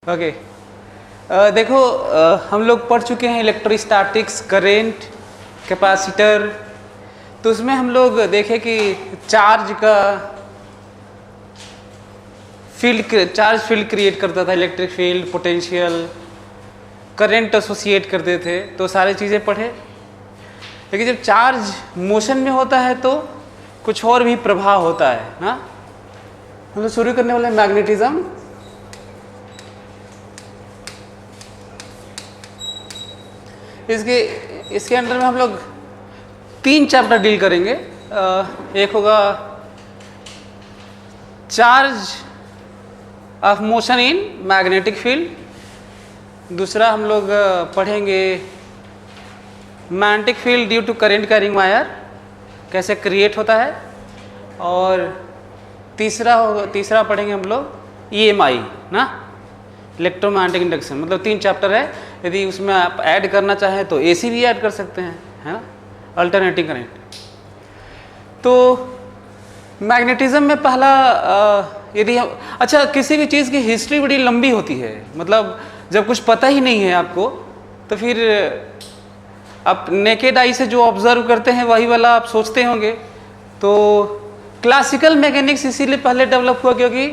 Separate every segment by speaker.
Speaker 1: Okay देखो हम लोग पढ़ चुके हैं इलेक्ट्रोस्टैटिक्स, करंट, कैपेसिटर। तो उसमें हम लोग देखे कि चार्ज फील्ड क्रिएट करता था, electric field, potential, current associate करते थे, तो सारी चीज़ें पढ़े। लेकिन जब चार्ज मोशन में होता है तो कुछ और भी प्रभाव होता है ना। हम लोग शुरू करने वाले मैग्नेटिज्म। इसके अंडर में हम लोग 3 चैप्टर डील करेंगे। एक होगा charge of motion in magnetic field, दूसरा हम लोग पढ़ेंगे magnetic field due to current carrying wire कैसे क्रिएट होता है, और तीसरा पढ़ेंगे हम लोग EMI ना, इलेक्ट्रोमैग्नेटिक इंडक्शन। मतलब 3 चैप्टर है। यदि उसमें आप ऐड करना चाहें तो AC भी ऐड कर सकते हैं, है ना, अल्टरनेटिंग करंट। तो मैग्नेटिज्म में पहला यदि हम अच्छा, किसी भी चीज़ की हिस्ट्री बड़ी लंबी होती है। मतलब जब कुछ पता ही नहीं है आपको तो फिर आप नेकेड आई से जो ऑब्जर्व करते हैं वही वाला आप सोचते होंगे। तो क्लासिकल मैकेनिक्स इसीलिए पहले डेवलप हुआ क्योंकि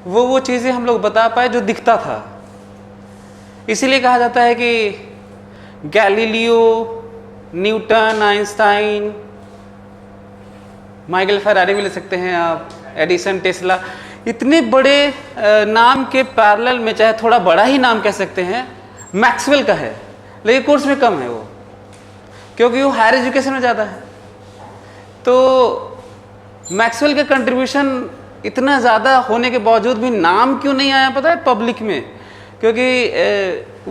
Speaker 1: वो चीज़ें हम लोग बता पाए जो दिखता था। इसीलिए कहा जाता है कि Galileo, Newton, Einstein, Michael Ferrari भी ले सकते हैं आप, एडिसन, टेस्ला, इतने बड़े नाम के पैरेलल में, चाहे थोड़ा बड़ा ही नाम कह सकते हैं, मैक्सवेल का है, लेकिन कोर्स में कम है वो, क्योंकि वो हायर एजुकेशन में ज़्यादा है। तो मैक्सवेल का कंट्रीब्यूशन इतना ज़्यादा होने के बावजूद भी नाम क्यों नहीं आया पता है पब्लिक में? क्योंकि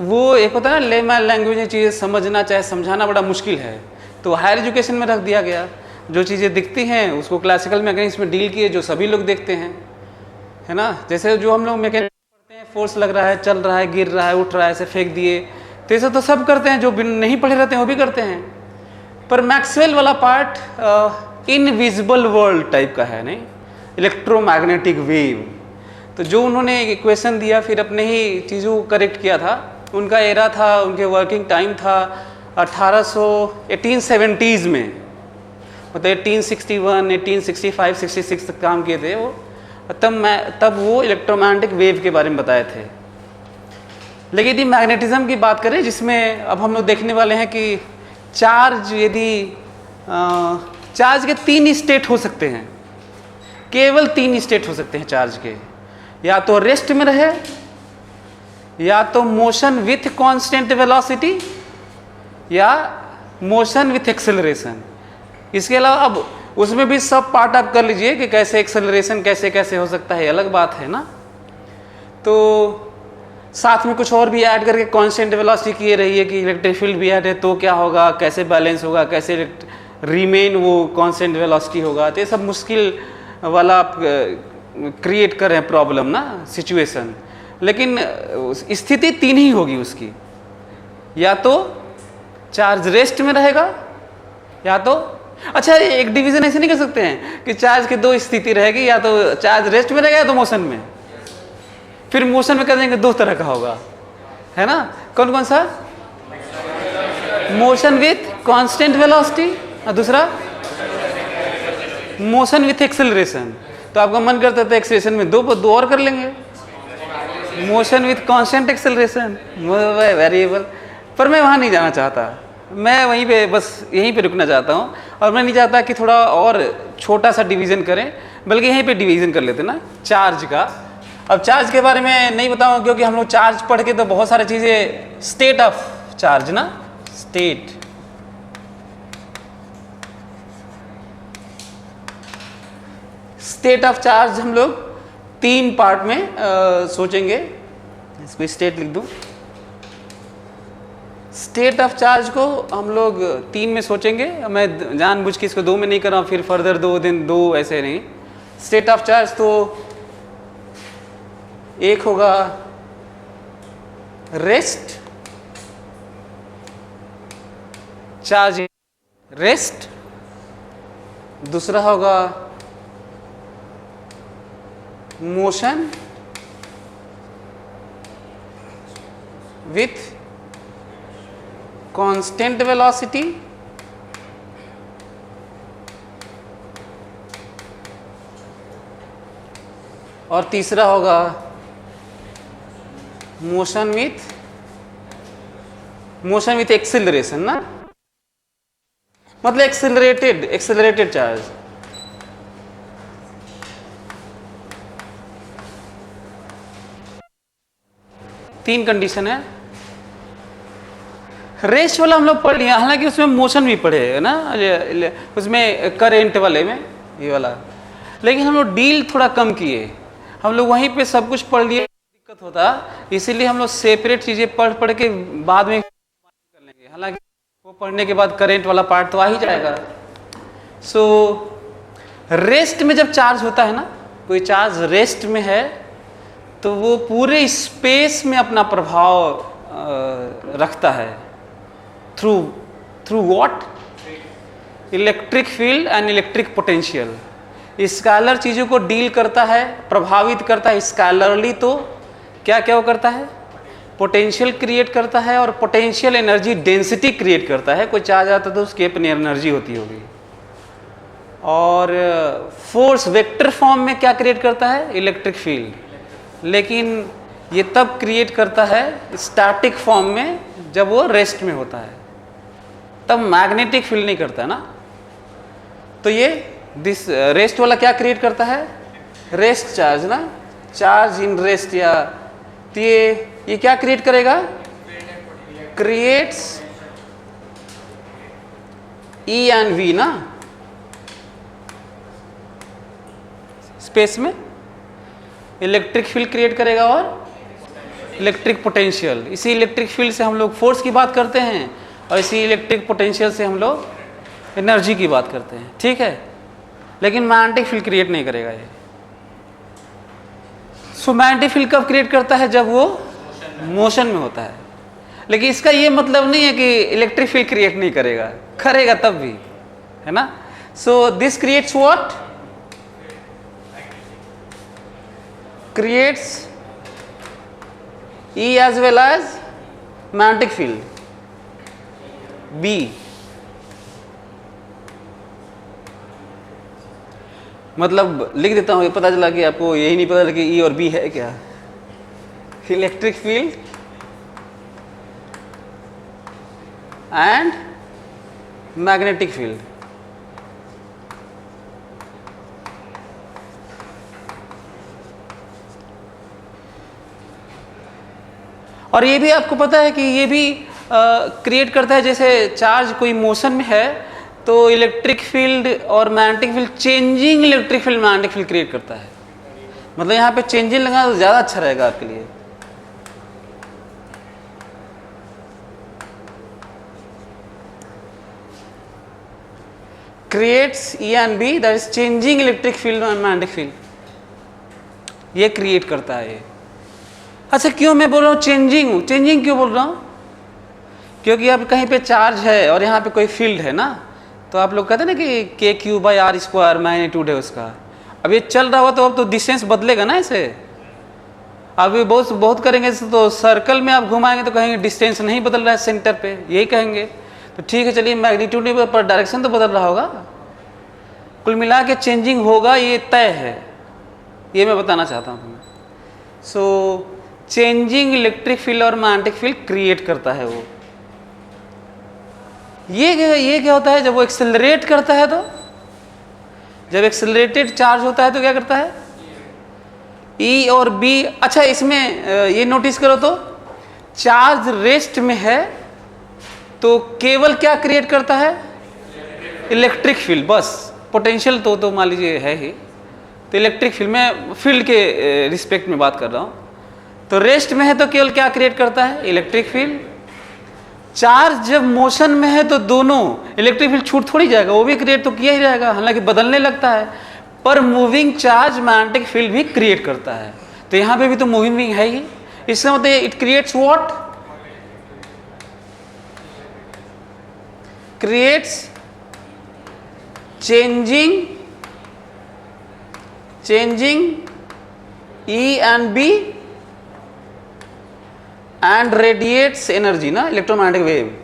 Speaker 1: वो एक होता है ना, लेमैन लैंग्वेज में चीज़ें समझना चाहे समझाना बड़ा मुश्किल है, तो हायर एजुकेशन में रख दिया गया। जो चीज़ें दिखती हैं उसको क्लासिकल मैकेनिक्स में डील किए, जो सभी लोग देखते हैं, है ना। जैसे जो हम लोग मैकेनिक्स पढ़ते हैं, फोर्स लग रहा है, चल रहा है, गिर रहा है, उठ रहा है, ऐसे फेंक दिए, तो ऐसा तो सब करते हैं, जो नहीं पढ़े रहते हैं वो भी करते हैं। पर मैक्सवेल वाला पार्ट इनविजिबल वर्ल्ड टाइप का है, नहीं, इलेक्ट्रोमैग्नेटिक वेव। तो जो उन्होंने एक इक्वेशन दिया, फिर अपने ही चीज़ों को करेक्ट किया था। उनका एरा था, उनके वर्किंग टाइम था 1870s में, मतलब 1861, 1865, 66 तक काम किए थे वो। तब वो इलेक्ट्रोमैग्नेटिक वेव के बारे में बताए थे। लेकिन यदि मैग्नेटिज्म की बात करें, जिसमें अब हम लोग देखने वाले हैं कि चार्ज के 3 स्टेट हो सकते हैं, केवल 3 स्टेट हो सकते हैं चार्ज के। या तो रेस्ट में रहे, या तो मोशन विथ कांस्टेंट वेलोसिटी, या मोशन विथ एक्सेलरेशन। इसके अलावा अब उसमें भी सब पार्ट आप कर लीजिए कि कैसे एक्सेलरेशन कैसे कैसे हो सकता है, अलग बात है ना। तो साथ में कुछ और भी ऐड करके कांस्टेंट वेलोसिटी किए रहिए कि इलेक्ट्रिक फील्ड भी ऐड है तो क्या होगा, कैसे बैलेंस होगा, कैसे रिमेन वो कांस्टेंट वेलोसिटी होगा। तो ये सब मुश्किल वाला आप क्रिएट कर रहे हैं प्रॉब्लम ना, सिचुएशन। लेकिन स्थिति 3 ही होगी उसकी, या तो चार्ज रेस्ट में रहेगा, या तो अच्छा, एक डिवीजन ऐसे नहीं कर सकते हैं कि चार्ज की 2 स्थिति रहेगी, या तो चार्ज रेस्ट में रहेगा या तो मोशन में। फिर मोशन में कर देंगे 2 तरह का होगा, है ना। कौन कौन सा? मोशन विथ कांस्टेंट वेलोसिटी, और दूसरा मोशन विथ एक्सेलरेशन। तो आपका मन करता है एक्सेलरेशन में 2 और कर लेंगे, motion with constant acceleration variable. पर मैं वहाँ नहीं जाना चाहता, मैं वहीं पे बस यहीं पे रुकना चाहता हूँ। और मैं नहीं चाहता कि थोड़ा और छोटा सा डिवीज़न करें, बल्कि यहीं पे डिवीज़न कर लेते ना चार्ज का। अब चार्ज के बारे में नहीं बताऊँ क्योंकि हम लोग चार्ज पढ़ के तो बहुत सारी चीज़ें, स्टेट ऑफ चार्ज ना, स्टेट ऑफ चार्ज हम लोग 3 पार्ट में सोचेंगे। इसको स्टेट लिख दूँ। स्टेट ऑफ चार्ज को हम लोग 3 में सोचेंगे। मैं जानबूझ के इसको 2 में नहीं कर रहा हूँ, फिर फर्दर 2 ऐसे नहीं। स्टेट ऑफ चार्ज तो एक होगा रेस्ट, चार्ज रेस्ट, दूसरा होगा मोशन with constant velocity और तीसरा होगा मोशन विथ एक्सिलरेशन ना, मतलब एक्सिलरेटेड चार्ज। तीन कंडीशन है। रेस्ट वाला हम लोग पढ़ लिया, हालांकि उसमें मोशन भी पढ़े है ना, उसमें करेंट वाले में ये वाला, लेकिन हम लोग डील थोड़ा कम किए। हम लोग वहीं पे सब कुछ पढ़ लिए, दिक्कत होता, इसीलिए हम लोग सेपरेट चीजें पढ़ के बाद में कर लेंगे। हालांकि वो पढ़ने के बाद करेंट वाला पार्ट तो आ ही जाएगा। सो रेस्ट में जब चार्ज होता है ना, कोई चार्ज रेस्ट में है तो वो पूरे स्पेस में अपना प्रभाव रखता है through what, electric field and electric potential. Scalar चीज़ों को डील करता है, प्रभावित करता है स्केलरली, तो क्या क्या वो करता है, पोटेंशियल क्रिएट करता है और पोटेंशियल एनर्जी डेंसिटी क्रिएट करता है। कोई चार्ज आता तो उसकी अपनी एनर्जी होती होगी। और फोर्स वेक्टर फॉर्म में क्या क्रिएट करता है, इलेक्ट्रिक फील्ड, लेकिन ये तब क्रिएट करता है स्टैटिक फॉर्म में जब वो रेस्ट में होता है, तब मैग्नेटिक फील्ड नहीं करता ना। तो ये दिस रेस्ट वाला क्या क्रिएट करता है, रेस्ट चार्ज ना, चार्ज इन रेस्ट, या तो ये क्या क्रिएट करेगा, क्रिएट्स ई एंड वी ना, स्पेस में इलेक्ट्रिक फील्ड क्रिएट करेगा और इलेक्ट्रिक पोटेंशियल। इसी इलेक्ट्रिक फील्ड से हम लोग फोर्स की बात करते हैं और इसी इलेक्ट्रिक पोटेंशियल से हम लोग एनर्जी की बात करते हैं, ठीक है। लेकिन मैग्नेटिक फील्ड क्रिएट नहीं करेगा ये। सो मैग्नेटिक फील्ड कब क्रिएट करता है, जब वो मोशन में होता है। लेकिन इसका ये मतलब नहीं है कि इलेक्ट्रिक फील्ड क्रिएट नहीं करेगा, करेगा तब भी, है ना। So this creates what, creates E as well as magnetic field B। मतलब लिख देता हूँ, पता चला कि आपको यही नहीं पता कि E और B है क्या, electric field and magnetic field. और ये भी आपको पता है कि ये भी क्रिएट करता है, जैसे चार्ज कोई मोशन में है तो इलेक्ट्रिक फील्ड और magnetic field, changing electric field magnetic field create करता है। मतलब यहाँ पे चेंजिंग लगाना तो ज़्यादा अच्छा रहेगा आपके लिए। Creates E and B, that is changing electric field and magnetic field, ये क्रिएट करता है ये। अच्छा, क्यों मैं बोल रहा हूँ चेंजिंग क्यों बोल रहा हूँ, क्योंकि अब कहीं पे चार्ज है और यहाँ पे कोई फील्ड है ना, तो आप लोग कहते हैं ना कि k3/r² मैग्नीट्यूड है उसका। अब ये चल रहा हुआ तो अब तो डिस्टेंस बदलेगा ना ऐसे। अभी बहुत करेंगे तो सर्कल में आप घुमाएंगे तो कहेंगे डिस्टेंस नहीं बदल रहा है सेंटर पे, यही कहेंगे। तो ठीक है, चलिए मैग्नीट्यूड नहीं पर डायरेक्शन तो बदल रहा होगा। कुल मिला के चेंजिंग होगा, ये तय है, ये मैं बताना चाहता हूँ तुम्हें। सो चेंजिंग इलेक्ट्रिक फील्ड और मैग्नेटिक फील्ड क्रिएट करता है वो। ये क्या होता है, जब वो एक्सेलरेट करता है, तो जब एक्सेलरेटेड चार्ज होता है तो क्या करता है, E और B। अच्छा, इसमें ये नोटिस करो तो चार्ज रेस्ट में है तो केवल क्या क्रिएट करता है, इलेक्ट्रिक फील्ड, बस। पोटेंशियल तो मान लीजिए है ही, तो इलेक्ट्रिक फील्ड में फील्ड के रिस्पेक्ट में बात कर रहा हूँ। तो रेस्ट में है तो केवल क्या क्रिएट करता है, इलेक्ट्रिक फील्ड। चार्ज जब मोशन में है तो दोनों इलेक्ट्रिक फील्ड छूट थोड़ी जाएगा, वो भी क्रिएट तो किया ही जाएगा, हालांकि बदलने लगता है, पर मूविंग चार्ज मैग्नेटिक फील्ड भी क्रिएट करता है। तो यहाँ पे भी तो मूविंग है ही, इसका मतलब it creates what, creates changing E and B and radiates energy ना, electromagnetic wave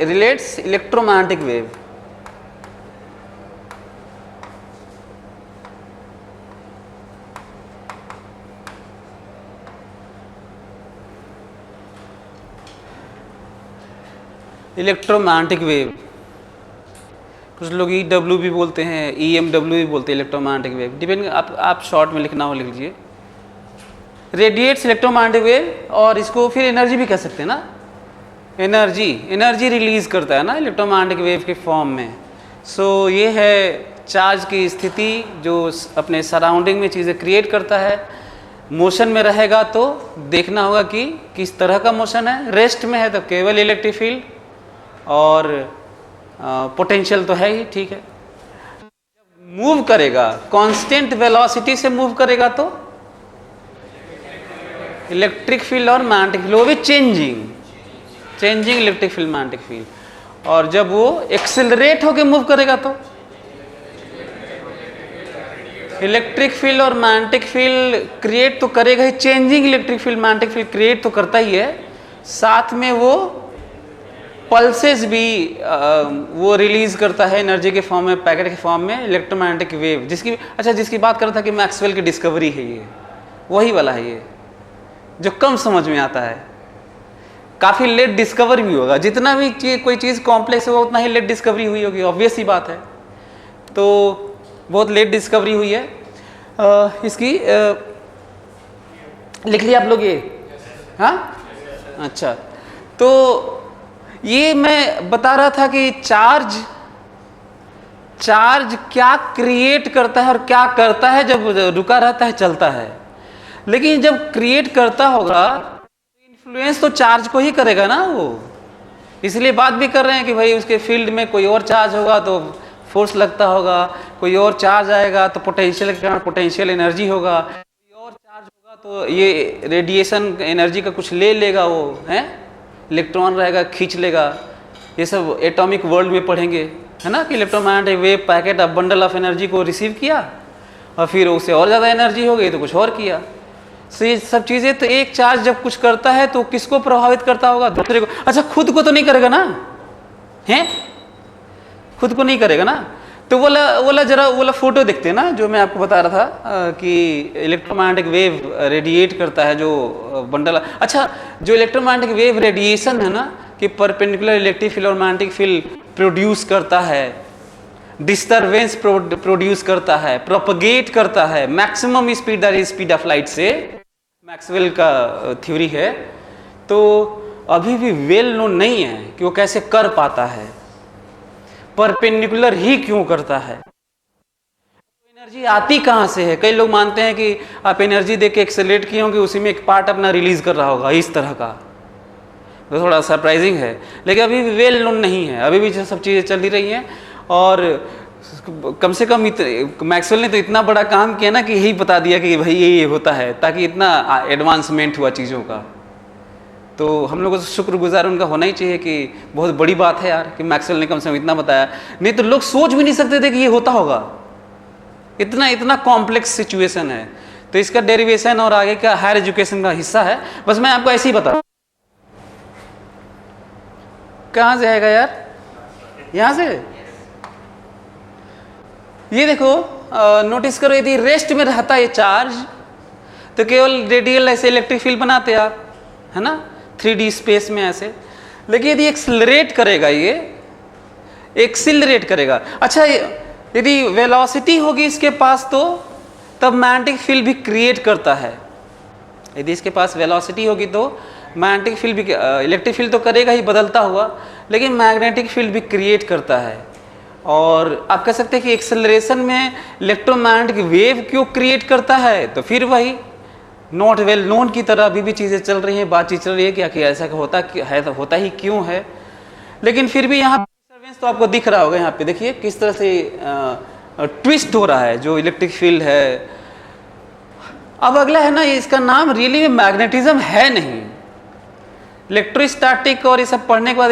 Speaker 1: relates electromagnetic wave. Electromagnetic wave, कुछ लोग EW भी बोलते हैं, EMW भी बोलते हैं, इलेक्ट्रोमैग्नेटिक वेव, डिपेंड, आप शॉर्ट में लिखना हो लिख लीजिए। रेडिएट्स इलेक्ट्रोमैग्नेटिक वेव, और इसको फिर एनर्जी भी कह सकते हैं ना, एनर्जी रिलीज करता है ना इलेक्ट्रोमैग्नेटिक वेव के फॉर्म में। सो ये है चार्ज की स्थिति जो अपने सराउंडिंग में चीज़ें क्रिएट करता है। मोशन में रहेगा तो देखना होगा कि किस तरह का मोशन है, रेस्ट में है तो केवल इलेक्ट्रिक फील्ड और पोटेंशियल तो है ही, ठीक है। मूव करेगा कांस्टेंट वेलोसिटी से मूव करेगा तो इलेक्ट्रिक फील्ड और मैग्नेटिक फील्ड वो भी changing electric field magnetic field, और जब वो एक्सेलरेट होकर मूव करेगा तो इलेक्ट्रिक फील्ड और मैग्नेटिक फील्ड क्रिएट तो करेगा ही, changing electric field magnetic field create तो करता ही है, साथ में वो पल्सेस भी वो रिलीज करता है एनर्जी के फॉर्म में, पैकेट के फॉर्म में, इलेक्ट्रोमैग्नेटिक वेव, जिसकी बात कर रहा था कि मैक्सवेल की डिस्कवरी है, ये वही वाला है, ये जो कम समझ में आता है, काफ़ी लेट डिस्कवर भी होगा, जितना भी कोई चीज़ कॉम्प्लेक्स होगा उतना ही लेट डिस्कवरी हुई होगी, ऑब्वियस ही बात है। तो बहुत लेट डिस्कवरी हुई है इसकी। लिख लिया आप लोग ये? हाँ, अच्छा। तो ये मैं बता रहा था कि चार्ज क्या क्रिएट करता है और क्या करता है जब रुका रहता है, चलता है। लेकिन जब क्रिएट करता होगा इन्फ्लुएंस तो चार्ज को ही करेगा ना वो, इसलिए बात भी कर रहे हैं कि भाई उसके फील्ड में कोई और चार्ज होगा तो फोर्स लगता होगा, कोई और चार्ज आएगा तो पोटेंशियल के कारण पोटेंशियल एनर्जी होगा, कोई और चार्ज होगा तो ये रेडिएशन एनर्जी का कुछ ले लेगा, वो है इलेक्ट्रॉन रहेगा खींच लेगा। ये सब एटॉमिक वर्ल्ड में पढ़ेंगे, है ना, कि electromagnetic wave packet of bundle of energy को रिसीव किया और फिर उससे और ज़्यादा एनर्जी हो गई तो कुछ और किया। सो ये सब चीज़ें, तो एक चार्ज जब कुछ करता है तो किसको प्रभावित करता होगा? दूसरे को। अच्छा, खुद को तो नहीं करेगा ना, हैं, खुद को नहीं करेगा ना। तो वो फोटो देखते हैं ना जो मैं आपको बता रहा था कि इलेक्ट्रोमैग्नेटिक वेव रेडिएट करता है जो बंडल। अच्छा, जो इलेक्ट्रोमैग्नेटिक वेव रेडिएशन है ना, कि परपेंडिकुलर इलेक्ट्रिक फील्ड और मैग्नेटिक फील्ड प्रोड्यूस करता है, डिस्टरबेंस प्रोड्यूस करता है, प्रोपगेट करता है maximum speed, that is speed of light से, मैक्सवेल का थ्योरी है। तो अभी भी वेल नोन नहीं है कि वो कैसे कर पाता है, परपेंडिकुलर ही क्यों करता है, एनर्जी आती कहाँ से है। कई लोग मानते हैं कि आप एनर्जी दे के एक्सेलरेट किए होंगे, उसी में एक पार्ट अपना रिलीज कर रहा होगा, इस तरह का, तो थोड़ा सरप्राइजिंग है। लेकिन अभी भी वेल नोन नहीं है, अभी भी सब चीज़ें चल ही रही हैं। और कम से कम मैक्सवेल ने तो इतना बड़ा काम किया ना कि यही बता दिया कि भाई ये होता है, ताकि इतना एडवांसमेंट हुआ चीज़ों का। तो हम लोगों को शुक्रगुजार उनका होना ही चाहिए कि बहुत बड़ी बात है यार कि मैक्सवेल ने कम से कम इतना बताया, नहीं तो लोग सोच भी नहीं सकते थे कि ये होता होगा। इतना कॉम्प्लेक्स सिचुएशन है। तो इसका डेरिवेशन और आगे का हायर एजुकेशन का हिस्सा है। बस मैं आपको ऐसे ही बता, कहाँ से आएगा यार, यहाँ से। ये देखो, नोटिस करो, यदि रेस्ट में रहता है चार्ज तो केवल रेडियल ऐसे इलेक्ट्रिक फील्ड बनाते आप, है ना, 3D स्पेस में ऐसे। लेकिन यदि एक्सेलरेट करेगा, ये एक्सेलरेट करेगा, अच्छा, यदि वेलोसिटी होगी इसके पास तो तब मैग्नेटिक फील्ड भी क्रिएट करता है। यदि इसके पास वेलोसिटी होगी तो मैग्नेटिक फील्ड भी, इलेक्ट्रिक फील्ड तो करेगा ही बदलता हुआ, लेकिन मैग्नेटिक फील्ड भी क्रिएट करता है। और आप कह सकते हैं कि एक्सेलरेशन में इलेक्ट्रोमैग्नेटिक वेव क्यों क्रिएट करता है, तो फिर वही नॉट वेल नोन की तरह अभी भी चीज़ें चल रही हैं, बातचीत चल रही है कि ऐसा होता है, तो होता ही क्यों है। लेकिन फिर भी यहाँ डिस्टर्बेंस तो आपको दिख रहा होगा, यहाँ पे देखिए किस तरह से ट्विस्ट हो रहा है जो इलेक्ट्रिक फील्ड है। अब अगला है ना, इसका नाम रियली में मैग्नेटिज्म है नहीं। इलेक्ट्रोस्टैटिक और ये सब पढ़ने के बाद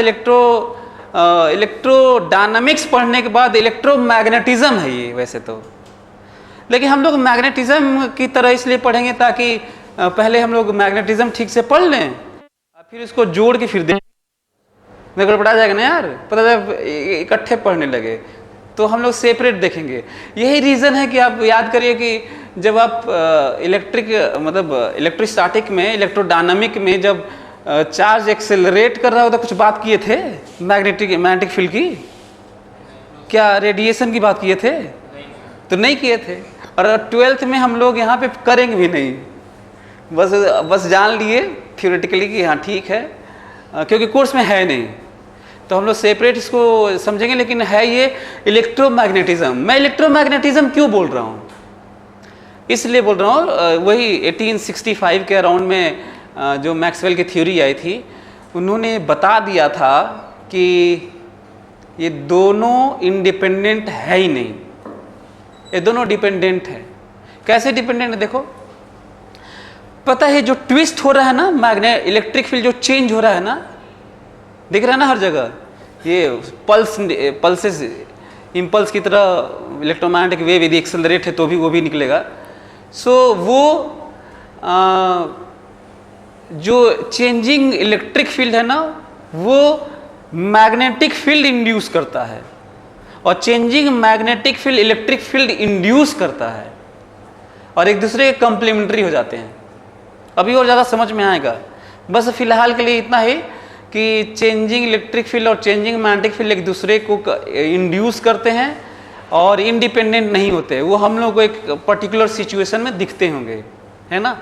Speaker 1: इलेक्ट्रोडायनामिक्स पढ़ने के बाद इलेक्ट्रोमैग्नेटिज्म है ये वैसे तो। लेकिन हम लोग मैग्नेटिज्म की तरह इसलिए पढ़ेंगे ताकि पहले हम लोग मैग्नेटिज्म ठीक से पढ़ लें, फिर इसको जोड़ के फिर देखें। मेरे को पढ़ा जाएगा ना यार, पता जब इकट्ठे पढ़ने लगे तो हम लोग सेपरेट देखेंगे। यही रीज़न है कि आप याद करिए कि जब आप इलेक्ट्रोस्टैटिक में, इलेक्ट्रोडायनामिक में जब चार्ज एक्सेलरेट कर रहा हो तो कुछ बात किए थे मैग्नेटिक फील्ड की? क्या रेडिएशन की बात किए थे? तो नहीं किए थे। और 12th में हम लोग यहाँ पे करेंगे भी नहीं, बस जान लिए थियोरेटिकली कि हाँ ठीक है, क्योंकि कोर्स में है नहीं, तो हम लोग सेपरेट इसको समझेंगे। लेकिन है ये इलेक्ट्रोमैग्नेटिज्म। मैं इलेक्ट्रोमैग्नेटिज्म क्यों बोल रहा हूँ? इसलिए बोल रहा हूँ, वही 1865 के अराउंड में जो मैक्सवेल की थ्योरी आई थी, उन्होंने बता दिया था कि ये दोनों इंडिपेंडेंट है ही नहीं, ये दोनों डिपेंडेंट है। कैसे डिपेंडेंट है? देखो, पता है जो ट्विस्ट हो रहा है ना, इलेक्ट्रिक फील्ड जो चेंज हो रहा है ना, दिख रहा है ना हर जगह, ये पल्सेस इम्पल्स की तरह इलेक्ट्रोमैग्नेटिक वेव यदि एक्सेलरेट है तो भी वो भी निकलेगा। सो वो जो चेंजिंग इलेक्ट्रिक फील्ड है ना, वो मैग्नेटिक फील्ड इंड्यूस करता है, और changing magnetic field electric field induce करता है, और एक दूसरे के कंप्लीमेंट्री हो जाते हैं। अभी और ज़्यादा समझ में आएगा, बस फिलहाल के लिए इतना ही कि चेंजिंग इलेक्ट्रिक फील्ड और चेंजिंग मैग्नेटिक फील्ड एक दूसरे को इंड्यूस करते हैं और इंडिपेंडेंट नहीं होते। वो हम लोग को एक पर्टिकुलर सिचुएशन में दिखते होंगे, है ना।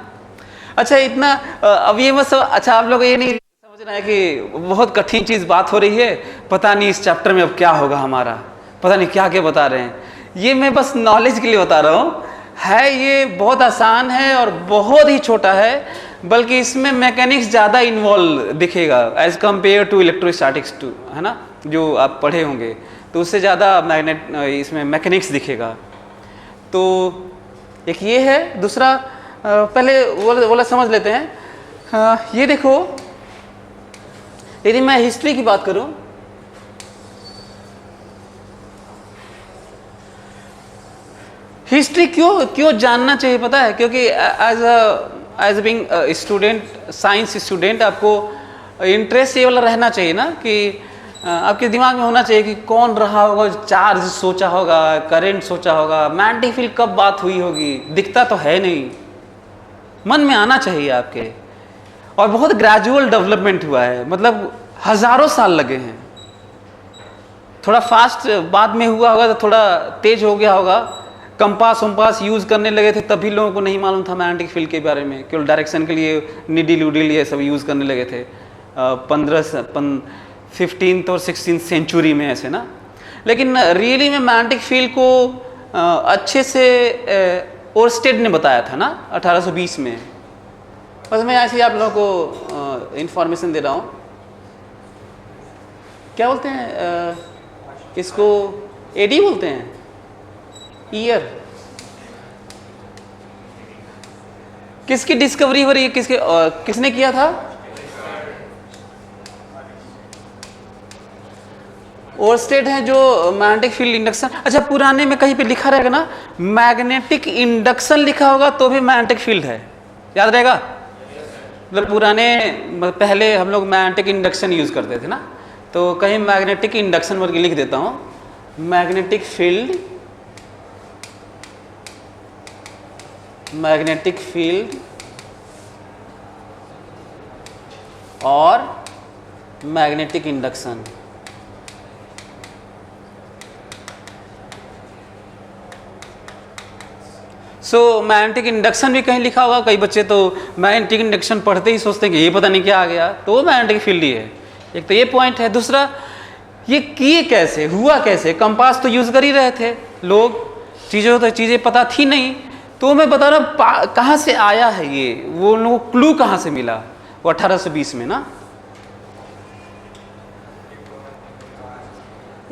Speaker 1: अच्छा, इतना अब ये बस, अच्छा आप लोग ये नहीं समझ रहे हैं कि बहुत कठिन चीज़ बात हो रही है, पता नहीं इस चैप्टर में अब क्या होगा हमारा, पता नहीं क्या क्या बता रहे हैं। ये मैं बस नॉलेज के लिए बता रहा हूँ, है ये बहुत आसान है और बहुत ही छोटा है, बल्कि इसमें मैकेनिक्स ज़्यादा इन्वॉल्व दिखेगा as compare to electrostatics too, है ना, जो आप पढ़े होंगे, तो उससे ज़्यादा इसमें मैकेनिक्स दिखेगा। तो एक ये है। दूसरा, पहले वो समझ लेते हैं। ये देखो, यदि मैं हिस्ट्री की बात करूं, हिस्ट्री क्यों जानना चाहिए पता है? क्योंकि as being student, science student, आपको इंटरेस्ट ये वाला रहना चाहिए ना कि आपके दिमाग में होना चाहिए कि कौन रहा होगा, चार्ज सोचा होगा, करंट सोचा होगा, मैग्नेटिक फील्ड कब बात हुई होगी, दिखता तो है नहीं, मन में आना चाहिए आपके। और बहुत ग्रेजुअल डेवलपमेंट हुआ है, मतलब हजारों साल लगे हैं। थोड़ा फास्ट बाद में हुआ होगा तो थोड़ा तेज हो गया होगा, कंपास वम्पास यूज़ करने लगे थे तभी लोगों को नहीं मालूम था मैग्नेटिक फील्ड के बारे में, केवल डायरेक्शन के लिए नीडिल उडिल ये सब यूज़ करने लगे थे 15th और 16th सेंचुरी में, ऐसे ना। लेकिन रियली में मैग्नेटिक फील्ड को अच्छे से ओरस्टेड ने बताया था ना 1820 में। बस मैं ऐसे ही आप लोगों को इंफॉर्मेशन दे रहा हूँ। क्या बोलते हैं इसको? एडी बोलते हैं, ईयर। किसकी डिस्कवरी हो रही है? किसने किया था? ओरस्टेड है, जो मैग्नेटिक फील्ड इंडक्शन। अच्छा, पुराने में कहीं पे लिखा रहेगा ना, मैग्नेटिक इंडक्शन लिखा होगा तो भी मैग्नेटिक फील्ड है, याद रहेगा? मतलब पुराने, पहले हम लोग मैग्नेटिक इंडक्शन यूज करते थे ना, तो कहीं मैग्नेटिक इंडक्शन वर्ग लिख देता हूं, मैग्नेटिक फील्ड, मैग्नेटिक फील्ड और magnetic induction. So magnetic induction भी कहीं लिखा होगा। कई बच्चे तो मैग्नेटिक इंडक्शन पढ़ते ही सोचते हैं कि ये पता नहीं क्या आ गया, तो वो मैग्नेटिक फील्ड ही है। एक तो ये पॉइंट है। दूसरा, ये किए कैसे, हुआ कैसे? कंपास तो यूज कर ही रहे थे लोग, चीज़ें पता थी नहीं, तो मैं बता रहा हूँ कहाँ से आया है ये, वो लोगों को क्लू कहाँ से मिला वो 1820 में ना।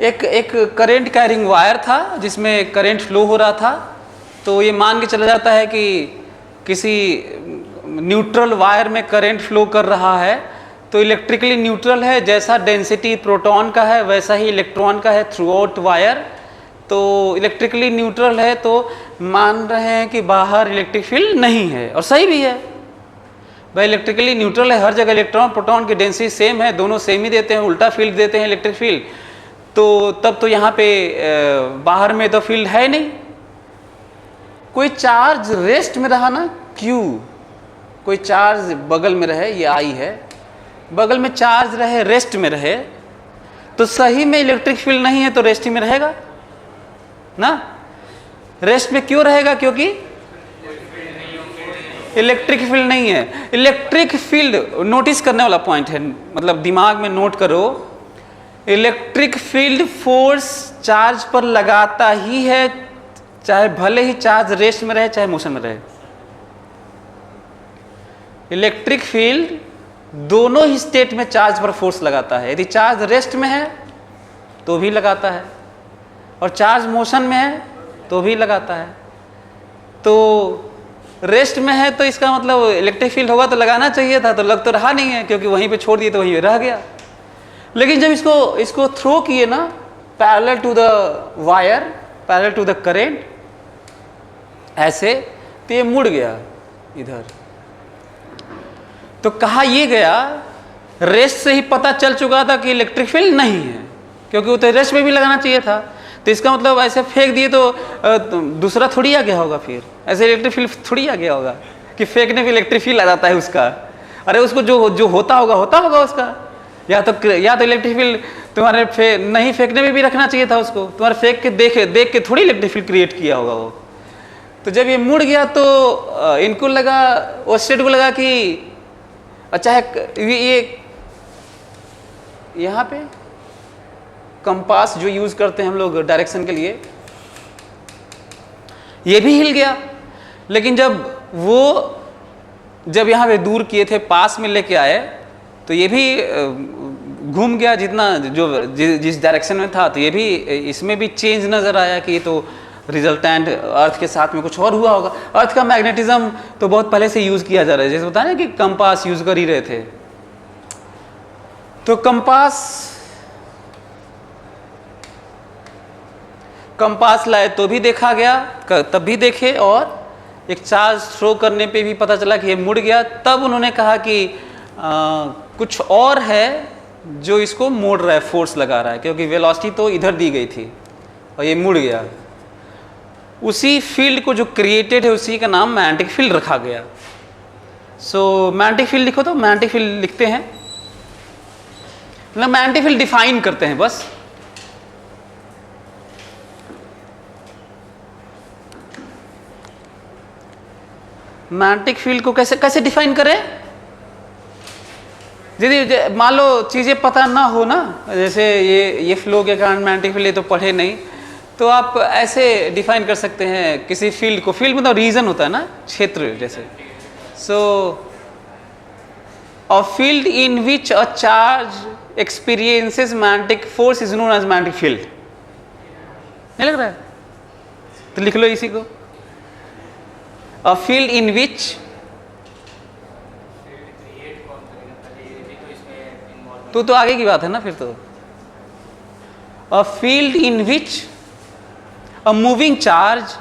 Speaker 1: एक करंट कैरिंग वायर था जिसमें करंट फ्लो हो रहा था, तो ये मान के चला जाता है कि किसी न्यूट्रल वायर में करंट फ्लो कर रहा है, तो इलेक्ट्रिकली न्यूट्रल है। जैसा डेंसिटी प्रोटॉन का है वैसा ही इलेक्ट्रॉन का है थ्रू आउट वायर, तो इलेक्ट्रिकली न्यूट्रल है, तो मान रहे हैं कि बाहर इलेक्ट्रिक फील्ड नहीं है, और सही भी है भाई, इलेक्ट्रिकली न्यूट्रल है, हर जगह इलेक्ट्रॉन प्रोटॉन की डेंसिटी सेम है, दोनों सेम ही देते हैं, उल्टा फील्ड देते हैं इलेक्ट्रिक फील्ड, तो तब तो यहाँ पे बाहर में तो फील्ड है नहीं। कोई चार्ज रेस्ट में रहा ना, Q, कोई चार्ज बगल में रहे, ये I है, बगल में चार्ज रहे, रेस्ट में रहे, तो सही में इलेक्ट्रिक फील्ड नहीं है तो रेस्ट में रहेगा ना। रेस्ट में क्यों रहेगा? क्योंकि इलेक्ट्रिक फील्ड नहीं है। इलेक्ट्रिक फील्ड नोटिस करने वाला पॉइंट है, मतलब दिमाग में नोट करो, इलेक्ट्रिक फील्ड फोर्स चार्ज पर लगाता ही है, चाहे भले ही चार्ज रेस्ट में रहे चाहे मोशन में रहे। इलेक्ट्रिक फील्ड दोनों ही स्टेट में चार्ज पर फोर्स लगाता है। यदि चार्ज रेस्ट में है तो भी लगाता है, और चार्ज मोशन में है तो भी लगाता है। तो रेस्ट में है तो इसका मतलब इलेक्ट्रिक फील्ड होगा तो लगाना चाहिए था, तो लग तो रहा नहीं है, क्योंकि वहीं पे छोड़ दिए तो वहीं रह गया। लेकिन जब इसको थ्रो किए ना parallel to the wire, parallel to the current, ऐसे, तो ये मुड़ गया इधर। तो कहा ये गया, रेस्ट से ही पता चल चुका था कि इलेक्ट्रिक फील्ड नहीं है, क्योंकि वो तो रेस्ट में भी लगाना चाहिए था। तो इसका मतलब ऐसे फेंक दिए तो दूसरा थोड़ी आ गया होगा, फिर ऐसे इलेक्ट्रिक फील्ड थोड़ी आ गया होगा कि फेंकने पे इलेक्ट्रिक फील्ड आ जाता है उसका। अरे उसको जो होता होगा उसका, या तो इलेक्ट्रिक फील्ड तुम्हारे नहीं फेंकने में भी रखना चाहिए था उसको, तुम्हारे फेंक के देख के थोड़ी इलेक्ट्रिक फील्ड क्रिएट किया होगा वो। तो जब ये मुड़ गया तो इनको लगा, वो स्टेट को लगा कि अच्छा है, ये यहाँ पे कंपास जो यूज करते हैं हम लोग डायरेक्शन के लिए, ये भी हिल गया। लेकिन जब यहाँ पे दूर किए थे, पास में लेके आए, तो ये भी घूम गया जिस डायरेक्शन में था। तो ये भी, इसमें भी चेंज नजर आया कि ये तो रिजल्टेंट अर्थ के साथ में कुछ और हुआ होगा। अर्थ का मैग्नेटिज्म तो बहुत पहले से यूज किया जा रहा है, जैसे बताया ना कि कंपास यूज कर ही रहे थे। तो कंपास लाए तो भी देखा गया, तब भी देखे, और एक चार्ज थ्रो करने पे भी पता चला कि ये मुड़ गया। तब उन्होंने कहा कि कुछ और है जो इसको मोड़ रहा है, फोर्स लगा रहा है, क्योंकि वेलोसिटी तो इधर दी गई थी और ये मुड़ गया। उसी फील्ड को जो क्रिएटेड है उसी का नाम मैग्नेटिक फील्ड रखा गया। सो मैग्नेटिक फील्ड लिखो, तो मैग्नेटिक फील्ड लिखते हैं, मतलब मैग्नेटिक फील्ड डिफाइन करते हैं बस। मैग्नेटिक फील्ड को कैसे डिफाइन करें? यदि मान लो चीज़ें पता ना हो ना, जैसे ये फ्लो के कारण मैग्नेटिक फील्ड, ये तो पढ़े नहीं, तो आप ऐसे डिफाइन कर सकते हैं किसी फील्ड को। फील्ड मतलब रीजन होता है ना, क्षेत्र जैसे। So a field in which a charge experiences magnetic force is known as magnetic field. नहीं लग रहा है? तो लिख लो इसी को, अ फील्ड इन विच, तो आगे की बात है ना फिर तो। अ field in which a moving charge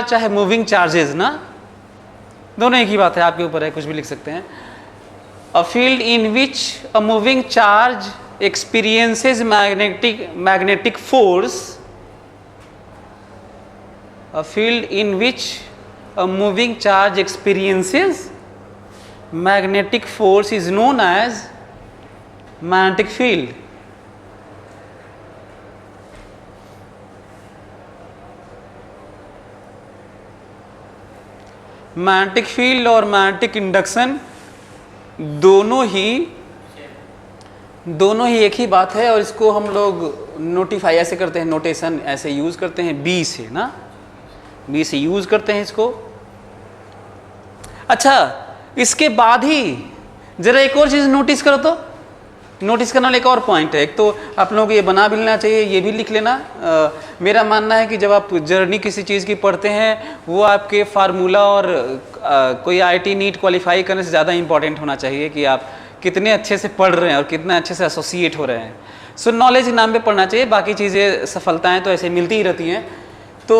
Speaker 1: चाहे मूविंग चार्जेस ना, दोनों एक ही बात है, आपके ऊपर है, कुछ भी लिख सकते हैं। A field in which a moving charge experiences magnetic force, a field in which a moving charge experiences magnetic force is known as magnetic field. Magnetic field और मैग्नेटिक इंडक्शन दोनों ही एक ही बात है, और इसको हम लोग नोटिफाई ऐसे करते हैं, नोटेशन ऐसे यूज करते हैं, बी से ना, बी से यूज करते हैं इसको। अच्छा, इसके बाद ही जरा एक और चीज नोटिस करो, तो नोटिस करने वाला एक और पॉइंट है। एक तो आप लोगों को ये बना भी लेना चाहिए, ये भी लिख लेना। मेरा मानना है कि जब आप जर्नी किसी चीज़ की पढ़ते हैं, वो आपके फार्मूला और कोई IIT नीट क्वालिफाई करने से ज़्यादा इंपॉर्टेंट होना चाहिए कि आप कितने अच्छे से पढ़ रहे हैं और कितने अच्छे से एसोसिएट हो रहे हैं। सो नॉलेज के नाम पे पढ़ना चाहिए, बाकी चीज़ें सफलताएं तो ऐसे मिलती ही रहती हैं। तो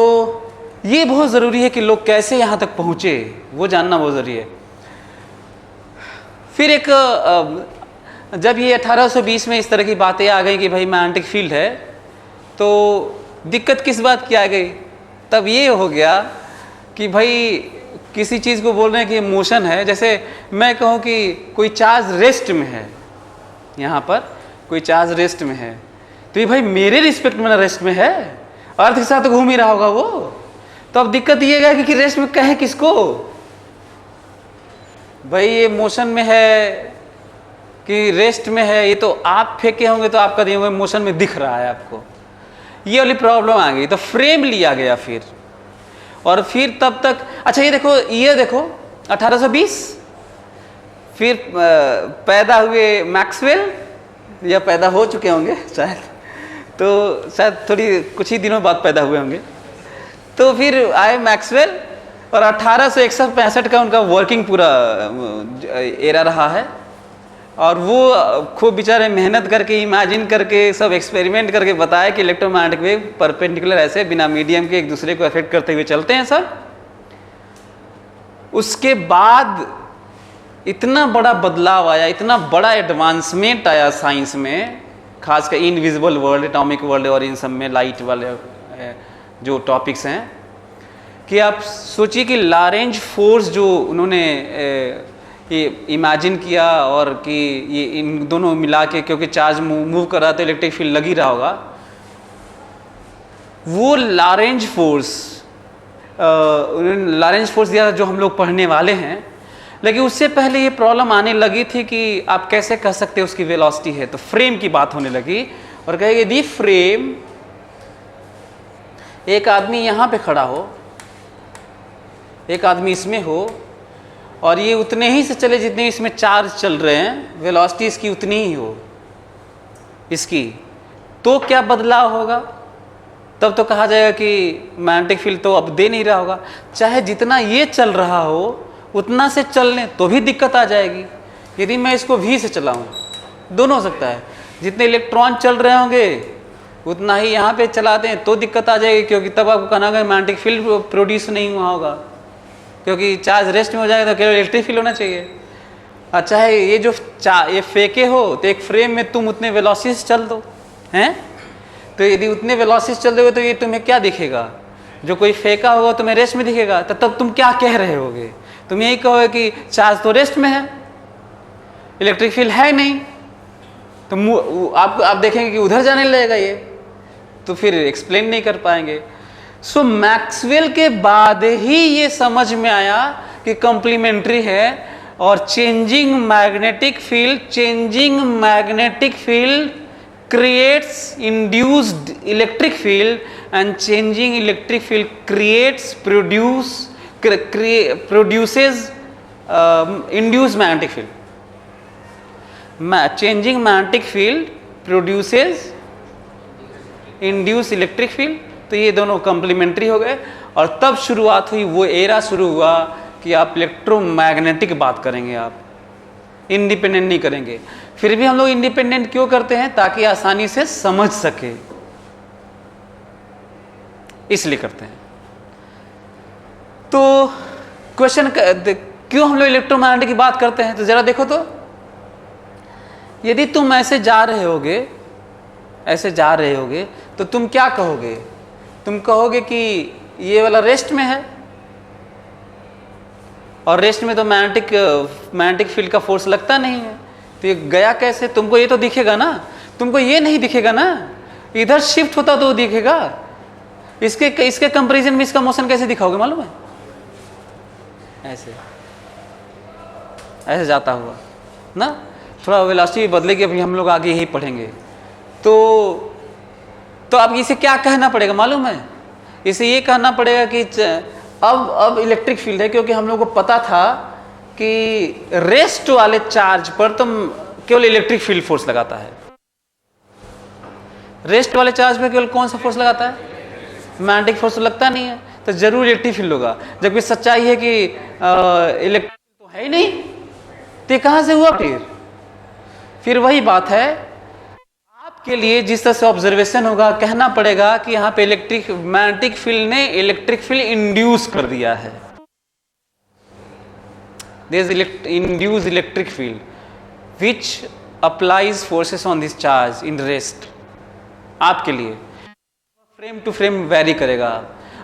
Speaker 1: ये बहुत ज़रूरी है कि लोग कैसे यहाँ तक पहुँचे, वो जानना बहुत ज़रूरी है। फिर एक जब ये 1820 में इस तरह की बातें आ गई कि भाई मैग्नेटिक फील्ड है, तो दिक्कत किस बात की आ गई? तब ये हो गया कि भाई किसी चीज़ को बोल रहे हैं कि मोशन है। जैसे मैं कहूँ कि कोई चार्ज रेस्ट में है, यहाँ पर कोई चार्ज रेस्ट में है, तो ये भाई मेरे रिस्पेक्ट में ना रेस्ट में है, अर्थ के साथ तो घूम ही रहा होगा वो। तो अब दिक्कत ये है कि रेस्ट में कहें किसको? भाई ये मोशन में है कि रेस्ट में है, ये तो आप फेंके होंगे तो आपका दिए हुए मोशन में दिख रहा है आपको। ये वाली प्रॉब्लम आ गई, तो फ्रेम लिया गया फिर। और फिर तब तक अच्छा ये देखो 1820 फिर पैदा हुए मैक्सवेल, या पैदा हो चुके होंगे शायद, तो शायद थोड़ी कुछ ही दिनों बाद पैदा हुए होंगे। तो फिर आए मैक्सवेल और 1861-65 का उनका वर्किंग पूरा एरा रहा है। और वो खूब बेचारे मेहनत करके, इमेजिन करके, सब एक्सपेरिमेंट करके बताया कि इलेक्ट्रोमैग्नेटिक वेव परपेंडिकुलर ऐसे बिना मीडियम के एक दूसरे को अफेक्ट करते हुए चलते हैं सर। उसके बाद इतना बड़ा बदलाव आया, इतना बड़ा एडवांसमेंट आया साइंस में, खासकर इनविजिबल वर्ल्ड, एटॉमिक वर्ल्ड और इन सब में लाइट वाले जो टॉपिक्स हैं, कि आप सोचिए कि लॉरेंज फोर्स जो उन्होंने ये इमेजिन किया, और कि ये इन दोनों मिला के, क्योंकि चार्ज मूव कर रहा तो इलेक्ट्रिक फील्ड लग ही रहा होगा, वो लॉरेंज फोर्स दिया जो हम लोग पढ़ने वाले हैं। लेकिन उससे पहले ये प्रॉब्लम आने लगी थी कि आप कैसे कह सकते हो उसकी वेलोसिटी है, तो फ्रेम की बात होने लगी। और कहे यदि फ्रेम, एक आदमी यहाँ पे खड़ा हो, एक आदमी इसमें हो, और ये उतने ही से चले जितने इसमें चार्ज चल रहे हैं, वेलोसिटी इसकी उतनी ही हो इसकी, तो क्या बदलाव होगा? तब तो कहा जाएगा कि मैग्नेटिक फील्ड तो अब दे नहीं रहा होगा। चाहे जितना ये चल रहा हो उतना से चलने तो भी दिक्कत आ जाएगी। यदि मैं इसको भी से चलाऊँ, दोनों हो सकता है, जितने इलेक्ट्रॉन चल रहे होंगे उतना ही यहाँ पे चला दें तो दिक्कत आ जाएगी, क्योंकि तब आपको कहना होगा मैग्नेटिक फील्ड प्रोड्यूस नहीं हुआ होगा, क्योंकि चार्ज रेस्ट में हो जाएगा तो केवल इलेक्ट्रिक फील्ड होना चाहिए। अच्छा है ये जो ये फेंके हो, तो एक फ्रेम में तुम उतने वेलोसिटी से चल दो, हैं? तो यदि उतने वेलोसिटी से चल दोगे तो ये तुम्हें क्या दिखेगा? जो कोई फेंका होगा तुम्हें रेस्ट में दिखेगा। तो तब तुम क्या कह रहे होगे? तुम यही कहोगे कि चार्ज तो रेस्ट में है, इलेक्ट्रिक फील्ड है नहीं, तो आप देखेंगे कि उधर जाने लगेगा ये, तो फिर एक्सप्लेन नहीं कर पाएंगे। सो मैक्सवेल के बाद ही ये समझ में आया कि कॉम्प्लीमेंट्री है, और changing magnetic field creates induced electric field, and changing electric field produces induced magnetic field. Changing magnetic field produces induce electric field. तो ये दोनों कॉम्प्लीमेंट्री हो गए, और तब शुरुआत हुई, वो एरा शुरू हुआ कि आप इलेक्ट्रोमैग्नेटिक बात करेंगे, आप इंडिपेंडेंट नहीं करेंगे। फिर भी हम लोग इंडिपेंडेंट क्यों करते हैं? ताकि आसानी से समझ सके, इसलिए करते हैं। तो क्वेश्चन क्यों हम लोग इलेक्ट्रोमैग्नेटिक की बात करते हैं? तो जरा देखो तो, यदि तुम ऐसे जा रहे होगे तो तुम क्या कहोगे? तुम कहोगे कि ये वाला रेस्ट में है, और रेस्ट में तो मैग्नेटिक फील्ड का फोर्स लगता नहीं है, तो ये गया कैसे? तुमको ये तो दिखेगा ना, तुमको ये नहीं दिखेगा ना, इधर शिफ्ट होता तो दिखेगा। इसके कंपैरिजन में इसका मोशन कैसे दिखाओगे मालूम है? ऐसे जाता हुआ ना, थोड़ा वेलोसिटी बदलेगी, अभी हम लोग आगे यही पढ़ेंगे। तो अब इसे क्या कहना पड़ेगा मालूम है? इसे ये कहना पड़ेगा कि अब इलेक्ट्रिक फील्ड है, क्योंकि हम लोग को पता था कि रेस्ट वाले चार्ज पर तो केवल इलेक्ट्रिक फील्ड फोर्स लगाता है। रेस्ट वाले चार्ज पर केवल कौन सा फोर्स लगाता है? मैग्नेटिक फोर्स तो लगता नहीं है, तो जरूर इलेक्ट्रिक फील्ड होगा। जबकि सच्चाई है कि इलेक्ट्रिक तो है ही नहीं, तो कहाँ से हुआ फिर? फिर वही बात है, आपके लिए जिस तरह से ऑब्जर्वेशन होगा, कहना पड़ेगा कि यहाँ पे मैग्नेटिक फील्ड ने इलेक्ट्रिक फील्ड इंड्यूस कर दिया है, there is induced electric field which applies forces on this charge in rest। आपके लिए फ्रेम टू फ्रेम वेरी करेगा।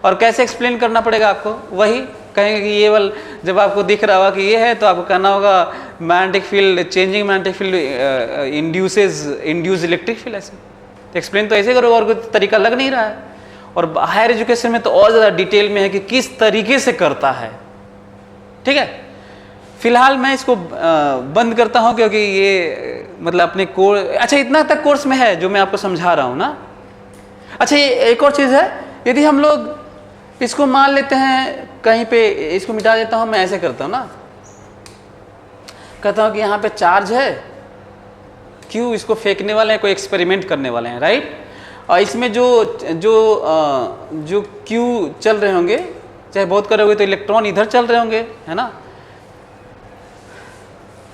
Speaker 1: और कैसे एक्सप्लेन करना पड़ेगा आपको, वही कहेंगे कि ये वाल जब आपको दिख रहा होगा कि ये है, तो आपको कहना होगा magnetic field, changing magnetic field induce electric field. ऐसे एक्सप्लेन तो ऐसे करोगे, और कोई तरीका लग नहीं रहा है। और हायर एजुकेशन में तो और ज़्यादा डिटेल में है कि किस तरीके से करता है। ठीक है, फिलहाल मैं इसको बंद करता हूं, क्योंकि ये मतलब अपने कोर्स, अच्छा इतना तक कोर्स में है जो मैं आपको समझा रहा हूं ना। अच्छा, ये एक और चीज़ है, यदि हम लोग इसको मान लेते हैं कहीं पे, इसको मिटा देता हूं, मैं ऐसे करता हूं ना, कहता हूं कि यहाँ पे चार्ज है Q, इसको फेंकने वाले हैं, कोई एक्सपेरिमेंट करने वाले हैं, राइट। और इसमें जो जो जो Q चल रहे होंगे, चाहे बहुत करोगे तो इलेक्ट्रॉन इधर चल रहे होंगे, है ना,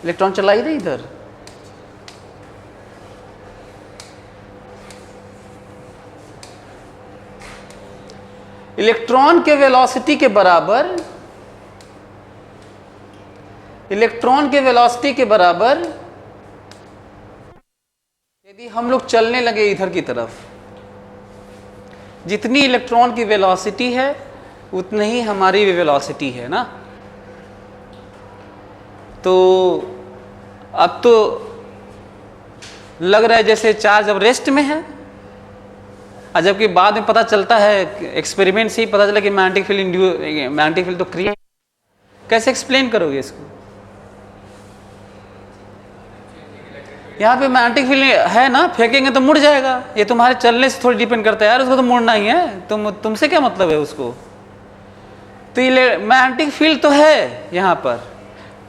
Speaker 1: इलेक्ट्रॉन चला ही नहीं इधर। इलेक्ट्रॉन के वेलोसिटी के बराबर, इलेक्ट्रॉन के वेलोसिटी के बराबर यदि हम लोग चलने लगे इधर की तरफ, जितनी इलेक्ट्रॉन की वेलोसिटी है उतनी ही हमारी भी वेलोसिटी है ना। तो अब तो लग रहा है जैसे चार्ज अब रेस्ट में है, और जबकि बाद में पता चलता है, एक्सपेरिमेंट से ही पता चला कि मैग्नेटिक फील्ड तो क्रिएट। कैसे एक्सप्लेन करोगे इसको? यहाँ पे मैग्नेटिक फील्ड है ना, फेंकेंगे तो मुड़ जाएगा। ये तुम्हारे चलने से थोड़ी डिपेंड करता है यार, उसको तो मुड़ना ही है, तुमसे क्या मतलब है उसको। तो ये मैग्नेटिक फील्ड तो है यहाँ पर।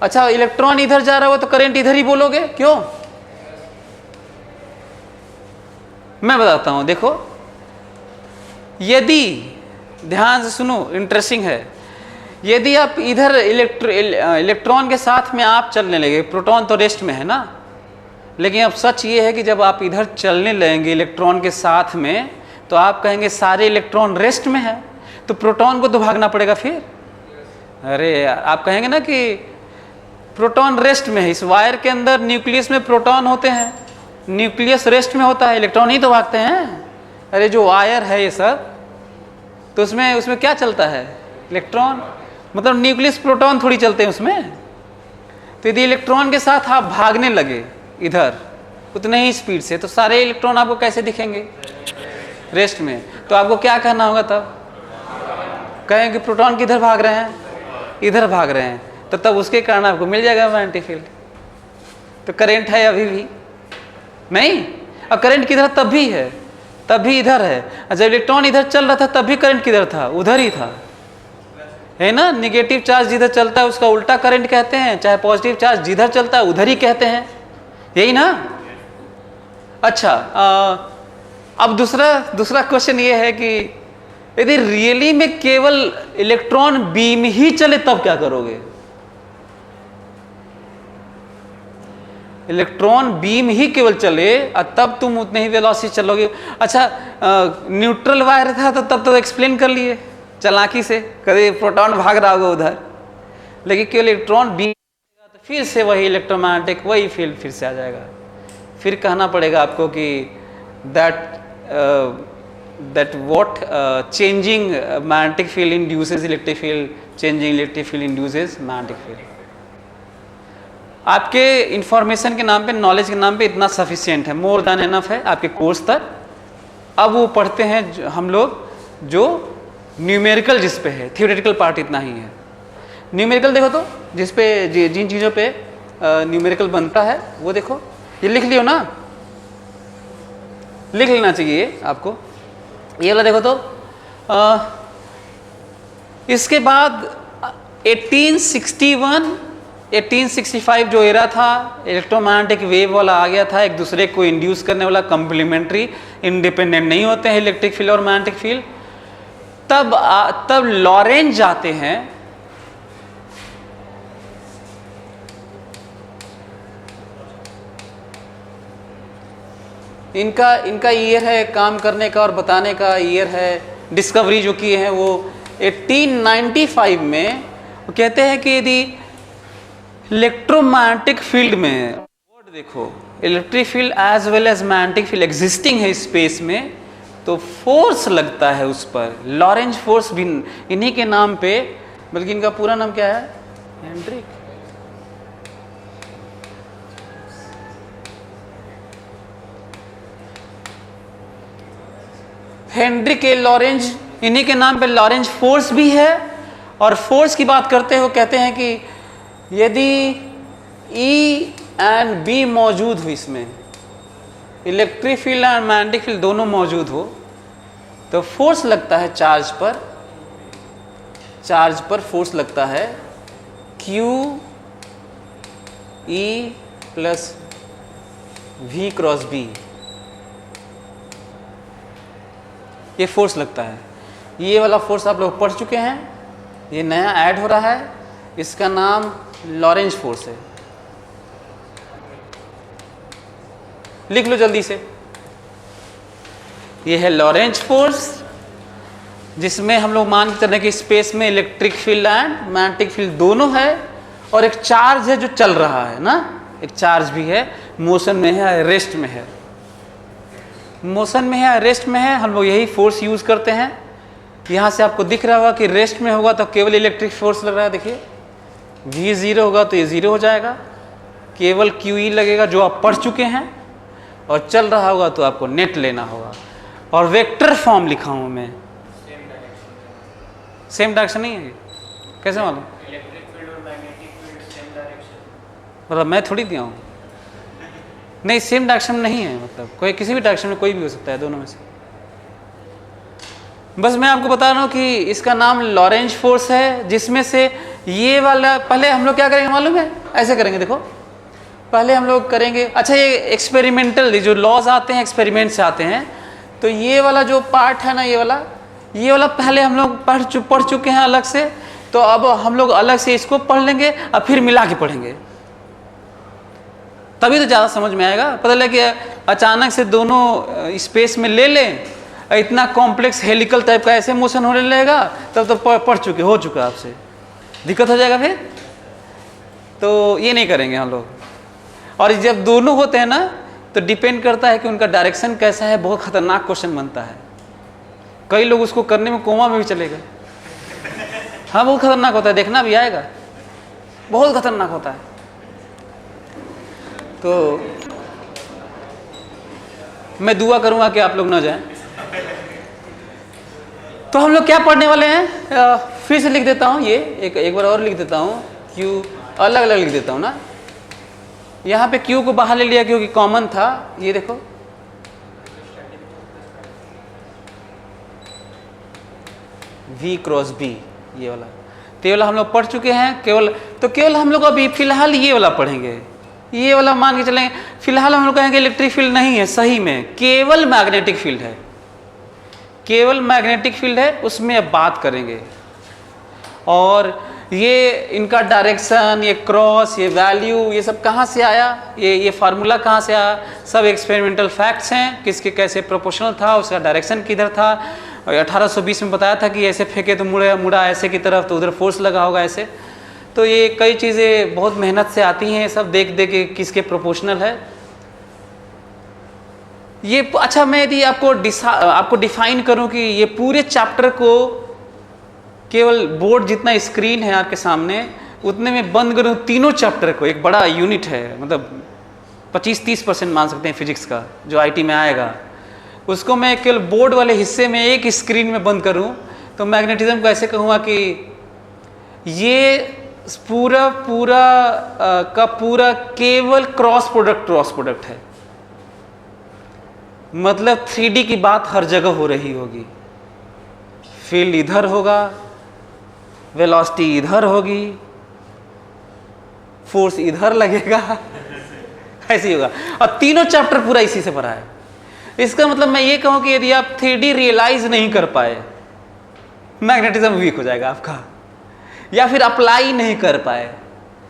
Speaker 1: अच्छा, इलेक्ट्रॉन इधर जा रहा हो तो करंट इधर ही बोलोगे, क्यों? मैं बताता हूं, देखो, यदि ध्यान से सुनो, इंटरेस्टिंग है, यदि आप इधर इलेक्ट्रॉन के साथ में आप चलने लगे, प्रोटॉन तो रेस्ट में है ना, लेकिन अब सच ये है कि जब आप इधर चलने लगेंगे इलेक्ट्रॉन के साथ में, तो आप कहेंगे सारे इलेक्ट्रॉन रेस्ट में है, तो प्रोटॉन को तो भागना पड़ेगा फिर। अरे यार, आप कहेंगे ना कि प्रोटॉन रेस्ट में है, इस वायर के अंदर न्यूक्लियस में प्रोटॉन होते हैं, न्यूक्लियस रेस्ट में होता है, इलेक्ट्रॉन ही तो भागते हैं। अरे जो वायर है ये सब, तो उसमें क्या चलता है? इलेक्ट्रॉन, मतलब न्यूक्लियस प्रोटॉन थोड़ी चलते हैं उसमें। तो यदि इलेक्ट्रॉन के साथ आप भागने लगे इधर उतने ही स्पीड से, तो सारे इलेक्ट्रॉन आपको कैसे दिखेंगे? रेस्ट में। तो आपको क्या कहना होगा तब? कहेंगे प्रोटॉन किधर भाग रहे हैं? इधर भाग रहे हैं, तो तब उसके कारण आपको मिल जाएगा मैग्नेटिक फील्ड। तो करंट है अभी भी नहीं, और करंट किधर? तब भी है, तब भी इधर है। जब इलेक्ट्रॉन इधर चल रहा था तब भी करंट किधर था? उधर ही था, है ना। नेगेटिव चार्ज जिधर चलता है उसका उल्टा करंट कहते हैं, चाहे पॉजिटिव चार्ज जिधर चलता है उधर ही कहते हैं, यही ना। अच्छा, अब दूसरा क्वेश्चन ये है कि यदि रियली में केवल इलेक्ट्रॉन बीम ही चले तब क्या करोगे? इलेक्ट्रॉन बीम ही केवल चले और तब तुम उतने ही वेलोसिटी चलोगे। अच्छा, न्यूट्रल वायर था तो तब तो एक्सप्लेन कर लिए चालाकी से, कभी प्रोटॉन भाग रहा होगा उधर, लेकिन केवल इलेक्ट्रॉन बीम तो फिर से वही इलेक्ट्रोमैग्नेटिक वही फील्ड फिर से आ जाएगा। फिर कहना पड़ेगा आपको कि that what changing magnetic field induces electric field, changing electric field induces magnetic field। आपके इंफॉर्मेशन के नाम पे, नॉलेज के नाम पे इतना सफिशिएंट है, मोर देन एनफ है आपके कोर्स तक। अब वो पढ़ते हैं हम लोग जो न्यूमेरिकल जिस पे है, थियोरेटिकल पार्ट इतना ही है। न्यूमेरिकल देखो तो जिस पे जिन चीज़ों पे न्यूमेरिकल बनता है वो देखो, ये लिख लियो ना, लिख लेना चाहिए आपको। ये वाला देखो तो इसके बाद 1861 1865 जो एरा था, इलेक्ट्रोमैग्नेटिक वेव वाला आ गया था, एक दूसरे को इंड्यूस करने वाला, कम्प्लीमेंट्री, इंडिपेंडेंट नहीं होते हैं इलेक्ट्रिक फील्ड और मैग्नेटिक फील्ड। तब लॉरेंज आते हैं, इनका इनका ईयर है काम करने का और बताने का ईयर है, डिस्कवरी जो किए हैं वो 1895 में। वो कहते हैं कि यदि इलेक्ट्रोमैग्नेटिक फील्ड में, वर्ड देखो, electric field as well as magnetic field existing है स्पेस में, तो फोर्स लगता है उस पर, लॉरेंज फोर्स भी इन्हीं के नाम पे, बल्कि इनका पूरा नाम क्या है, हेनरिक हेनरिक ए लॉरेंज, इन्हीं के नाम पे लॉरेंज फोर्स भी है। और फोर्स की बात करते हुए कहते हैं कि यदि E एंड B मौजूद हो, इसमें electric field and magnetic field दोनों मौजूद हो, तो फोर्स लगता है चार्ज पर फोर्स लगता है QE plus V cross B, ये फोर्स लगता है। ये वाला फोर्स आप लोग पढ़ चुके हैं, ये नया ऐड हो रहा है, इसका नाम लॉरेंज फोर्स है। लिख लो जल्दी से, ये है लॉरेंज फोर्स, जिसमें हम लोग मान के चलें कि स्पेस में electric field and magnetic field दोनों है, और एक चार्ज है जो चल रहा है ना, एक चार्ज भी है, मोशन में है, रेस्ट में है, मोशन में है, रेस्ट में है, हम लोग यही फोर्स यूज करते हैं। यहाँ से आपको दिख रहा होगा कि रेस्ट में होगा तो केवल इलेक्ट्रिक फोर्स लग रहा है, देखिए V 0 होगा तो ये 0 हो जाएगा, केवल QE लगेगा जो आप पढ़ चुके हैं, और चल रहा होगा तो आपको नेट लेना होगा। और वेक्टर फॉर्म लिखा हूँ मैं, सेम डायरेक्शन नहीं है, कैसे मालूम?
Speaker 2: इलेक्ट्रिक फील्ड और मैग्नेटिक फील्ड सेम डायरेक्शन,
Speaker 1: मतलब मैं थोड़ी दिया हूँ, नहीं सेम डायरेक्शन नहीं है, मतलब कोई किसी भी डायरेक्शन में कोई भी हो सकता है, दोनों में से। बस मैं आपको बता रहा हूँ कि इसका नाम लॉरेंज फोर्स है, जिसमें से ये वाला, पहले हम लोग क्या करेंगे मालूम है, ऐसे करेंगे, देखो पहले हम लोग करेंगे, अच्छा ये एक्सपेरिमेंटल जो लॉज आते हैं एक्सपेरिमेंट से आते हैं, तो ये वाला जो पार्ट है ना, ये वाला पहले हम लोग पढ़ चुके हैं अलग से, तो अब हम लोग अलग से इसको पढ़ लेंगे और फिर मिला के पढ़ेंगे, तभी तो ज़्यादा समझ में आएगा। पता लगे कि अचानक से दोनों स्पेस में ले लें, इतना कॉम्प्लेक्स हेलिकल टाइप का ऐसे मोशन होने लगेगा, तब तो पढ़ चुके हो चुका आपसे, दिक्कत हो जाएगा फिर, तो ये नहीं करेंगे हम लोग। और जब दोनों होते हैं ना, तो डिपेंड करता है कि उनका डायरेक्शन कैसा है, बहुत खतरनाक क्वेश्चन बनता है, कई लोग उसको करने में कोमा में भी चले गए। हाँ बहुत खतरनाक होता है, देखना भी आएगा, बहुत खतरनाक होता है। तो मैं दुआ करूंगा कि आप लोग ना जाएं। तो हम लोग क्या पढ़ने वाले हैं, फिर से लिख देता हूं, ये एक बार और लिख देता हूं, Q अलग अलग लिख देता हूं ना, यहाँ पे Q को बाहर ले लिया क्योंकि कॉमन था, ये देखो V क्रॉस B, ये वाला, तो ये वाला हम लोग पढ़ चुके हैं, केवल हम लोग अभी फिलहाल ये वाला पढ़ेंगे, ये वाला मान के चलेंगे। फिलहाल हम लोग कहेंगे इलेक्ट्रिक फील्ड नहीं है, सही में केवल मैग्नेटिक फील्ड है, केवल मैग्नेटिक फील्ड है, उसमें अब बात करेंगे। और ये इनका डायरेक्शन, ये क्रॉस, ये वैल्यू, ये सब कहाँ से आया, ये फार्मूला कहाँ से आया, सब एक्सपेरिमेंटल फैक्ट्स हैं, किसके कैसे प्रोपोर्शनल था, उसका डायरेक्शन किधर था। और 1820 में बताया था कि ऐसे फेंके तो मुड़ा ऐसे की तरफ, तो उधर फोर्स लगा होगा ऐसे। तो ये कई चीज़ें बहुत मेहनत से आती हैं, सब देख के किसके प्रोपोर्शनल है ये। अच्छा, मैं यदि आपको डिफाइन करूं कि ये पूरे चैप्टर को केवल बोर्ड जितना स्क्रीन है आपके सामने उतने में बंद करूं, तीनों चैप्टर को, एक बड़ा यूनिट है, मतलब 25-30% मान सकते हैं फिजिक्स का जो आईटी में आएगा, उसको मैं केवल बोर्ड वाले हिस्से में एक स्क्रीन में बंद करूं, तो मैग्नेटिज्म को ऐसे कहूँगा कि ये पूरा का पूरा केवल क्रॉस प्रोडक्ट है। मतलब 3D की बात हर जगह हो रही होगी, फील्ड इधर होगा, वेलोसिटी इधर होगी, फोर्स इधर लगेगा, ऐसे ही होगा। और तीनों चैप्टर पूरा इसी से भरा है। इसका मतलब मैं ये कहूं कि यदि आप 3D रियलाइज नहीं कर पाए, मैग्नेटिज्म वीक हो जाएगा आपका, या फिर अप्लाई नहीं कर पाए।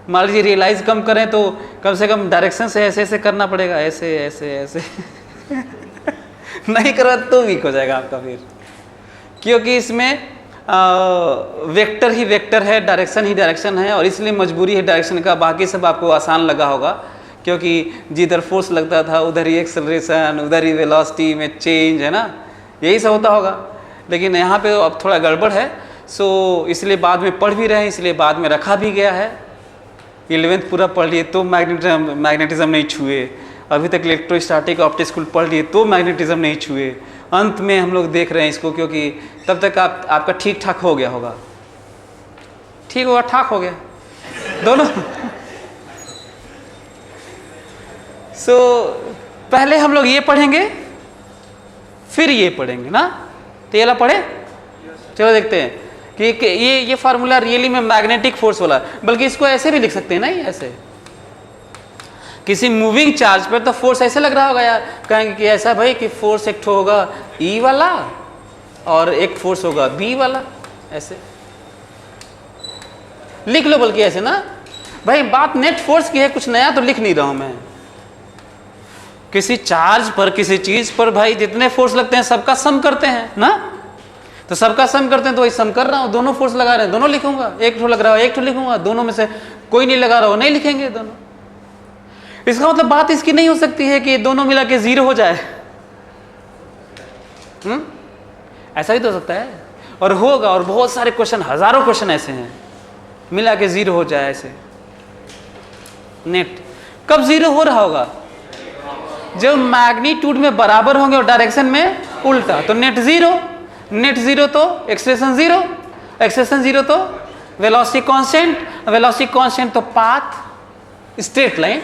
Speaker 1: मान लीजिए रियलाइज कम करें तो कम से कम डायरेक्शन से ऐसे ऐसे करना पड़ेगा, ऐसे ऐसे ऐसे नहीं करो तो वीक हो जाएगा आपका फिर, क्योंकि इसमें वेक्टर ही वेक्टर है, डायरेक्शन ही डायरेक्शन है, और इसलिए मजबूरी है डायरेक्शन का। बाकी सब आपको आसान लगा होगा, क्योंकि जिधर फोर्स लगता था उधर ही एक्सेलरेशन, उधर ही वेलोसिटी में चेंज, है ना, यही सब होता होगा। लेकिन यहाँ पे अब थोड़ा गड़बड़ है, सो इसलिए बाद में पढ़ भी रहे हैं, इसलिए बाद में रखा भी गया है। 11th पूरा पढ़ लिए तो मैग्नेटिज्म नहीं छुए, अभी तक इलेक्ट्रोस्टैटिक ऑप्टिक्स पढ़ लिए तो मैग्नेटिज्म नहीं छुए। अंत में हम लोग देख रहे हैं इसको, क्योंकि तब तक आपका ठीक ठाक हो गया होगा, ठीक होगा, ठाक हो गया दोनों। सो पहले हम लोग ये पढ़ेंगे फिर ये पढ़ेंगे ना, तो ये वाला पढ़े। चलो देखते हैं कि ये फार्मूला रियली में मैग्नेटिक फोर्स वाला, बल्कि इसको ऐसे भी लिख सकते हैं ना, ये ऐसे किसी मूविंग चार्ज पर तो फोर्स ऐसे लग रहा होगा यार, कहेंगे कि ऐसा भाई कि फोर्स एक ठो होगा E वाला और एक फोर्स होगा B वाला, ऐसे लिख लो, बल्कि ऐसे ना भाई। बात नेट फोर्स की है, कुछ नया तो लिख नहीं रहा हूं मैं। किसी चार्ज पर, किसी चीज पर भाई जितने फोर्स लगते हैं सबका सम करते हैं ना, तो सबका सम करते हैं, तो वही सम कर रहा हूं। दोनों फोर्स लगा रहे हैं, दोनों लिखूंगा। एक ठो लग रहा हो एक ठो लिखूंगा, दोनों में से कोई नहीं लगा रहा हो नहीं लिखेंगे दोनों। इसका मतलब बात इसकी नहीं हो सकती है कि दोनों मिला के 0 हो जाए। ऐसा भी तो हो सकता है, और होगा, और बहुत सारे क्वेश्चन, हजारों क्वेश्चन ऐसे हैं मिला के 0 हो जाए ऐसे। नेट कब 0 हो रहा होगा? जब मैग्नीट्यूड में बराबर होंगे और डायरेक्शन में उल्टा, तो नेट 0। नेट 0 तो एक्सेलरेशन 0, एक्सेलरेशन 0 तो वेलोसिटी कांस्टेंट, वेलोसिटी कांस्टेंट तो पाथ स्ट्रेट लाइन।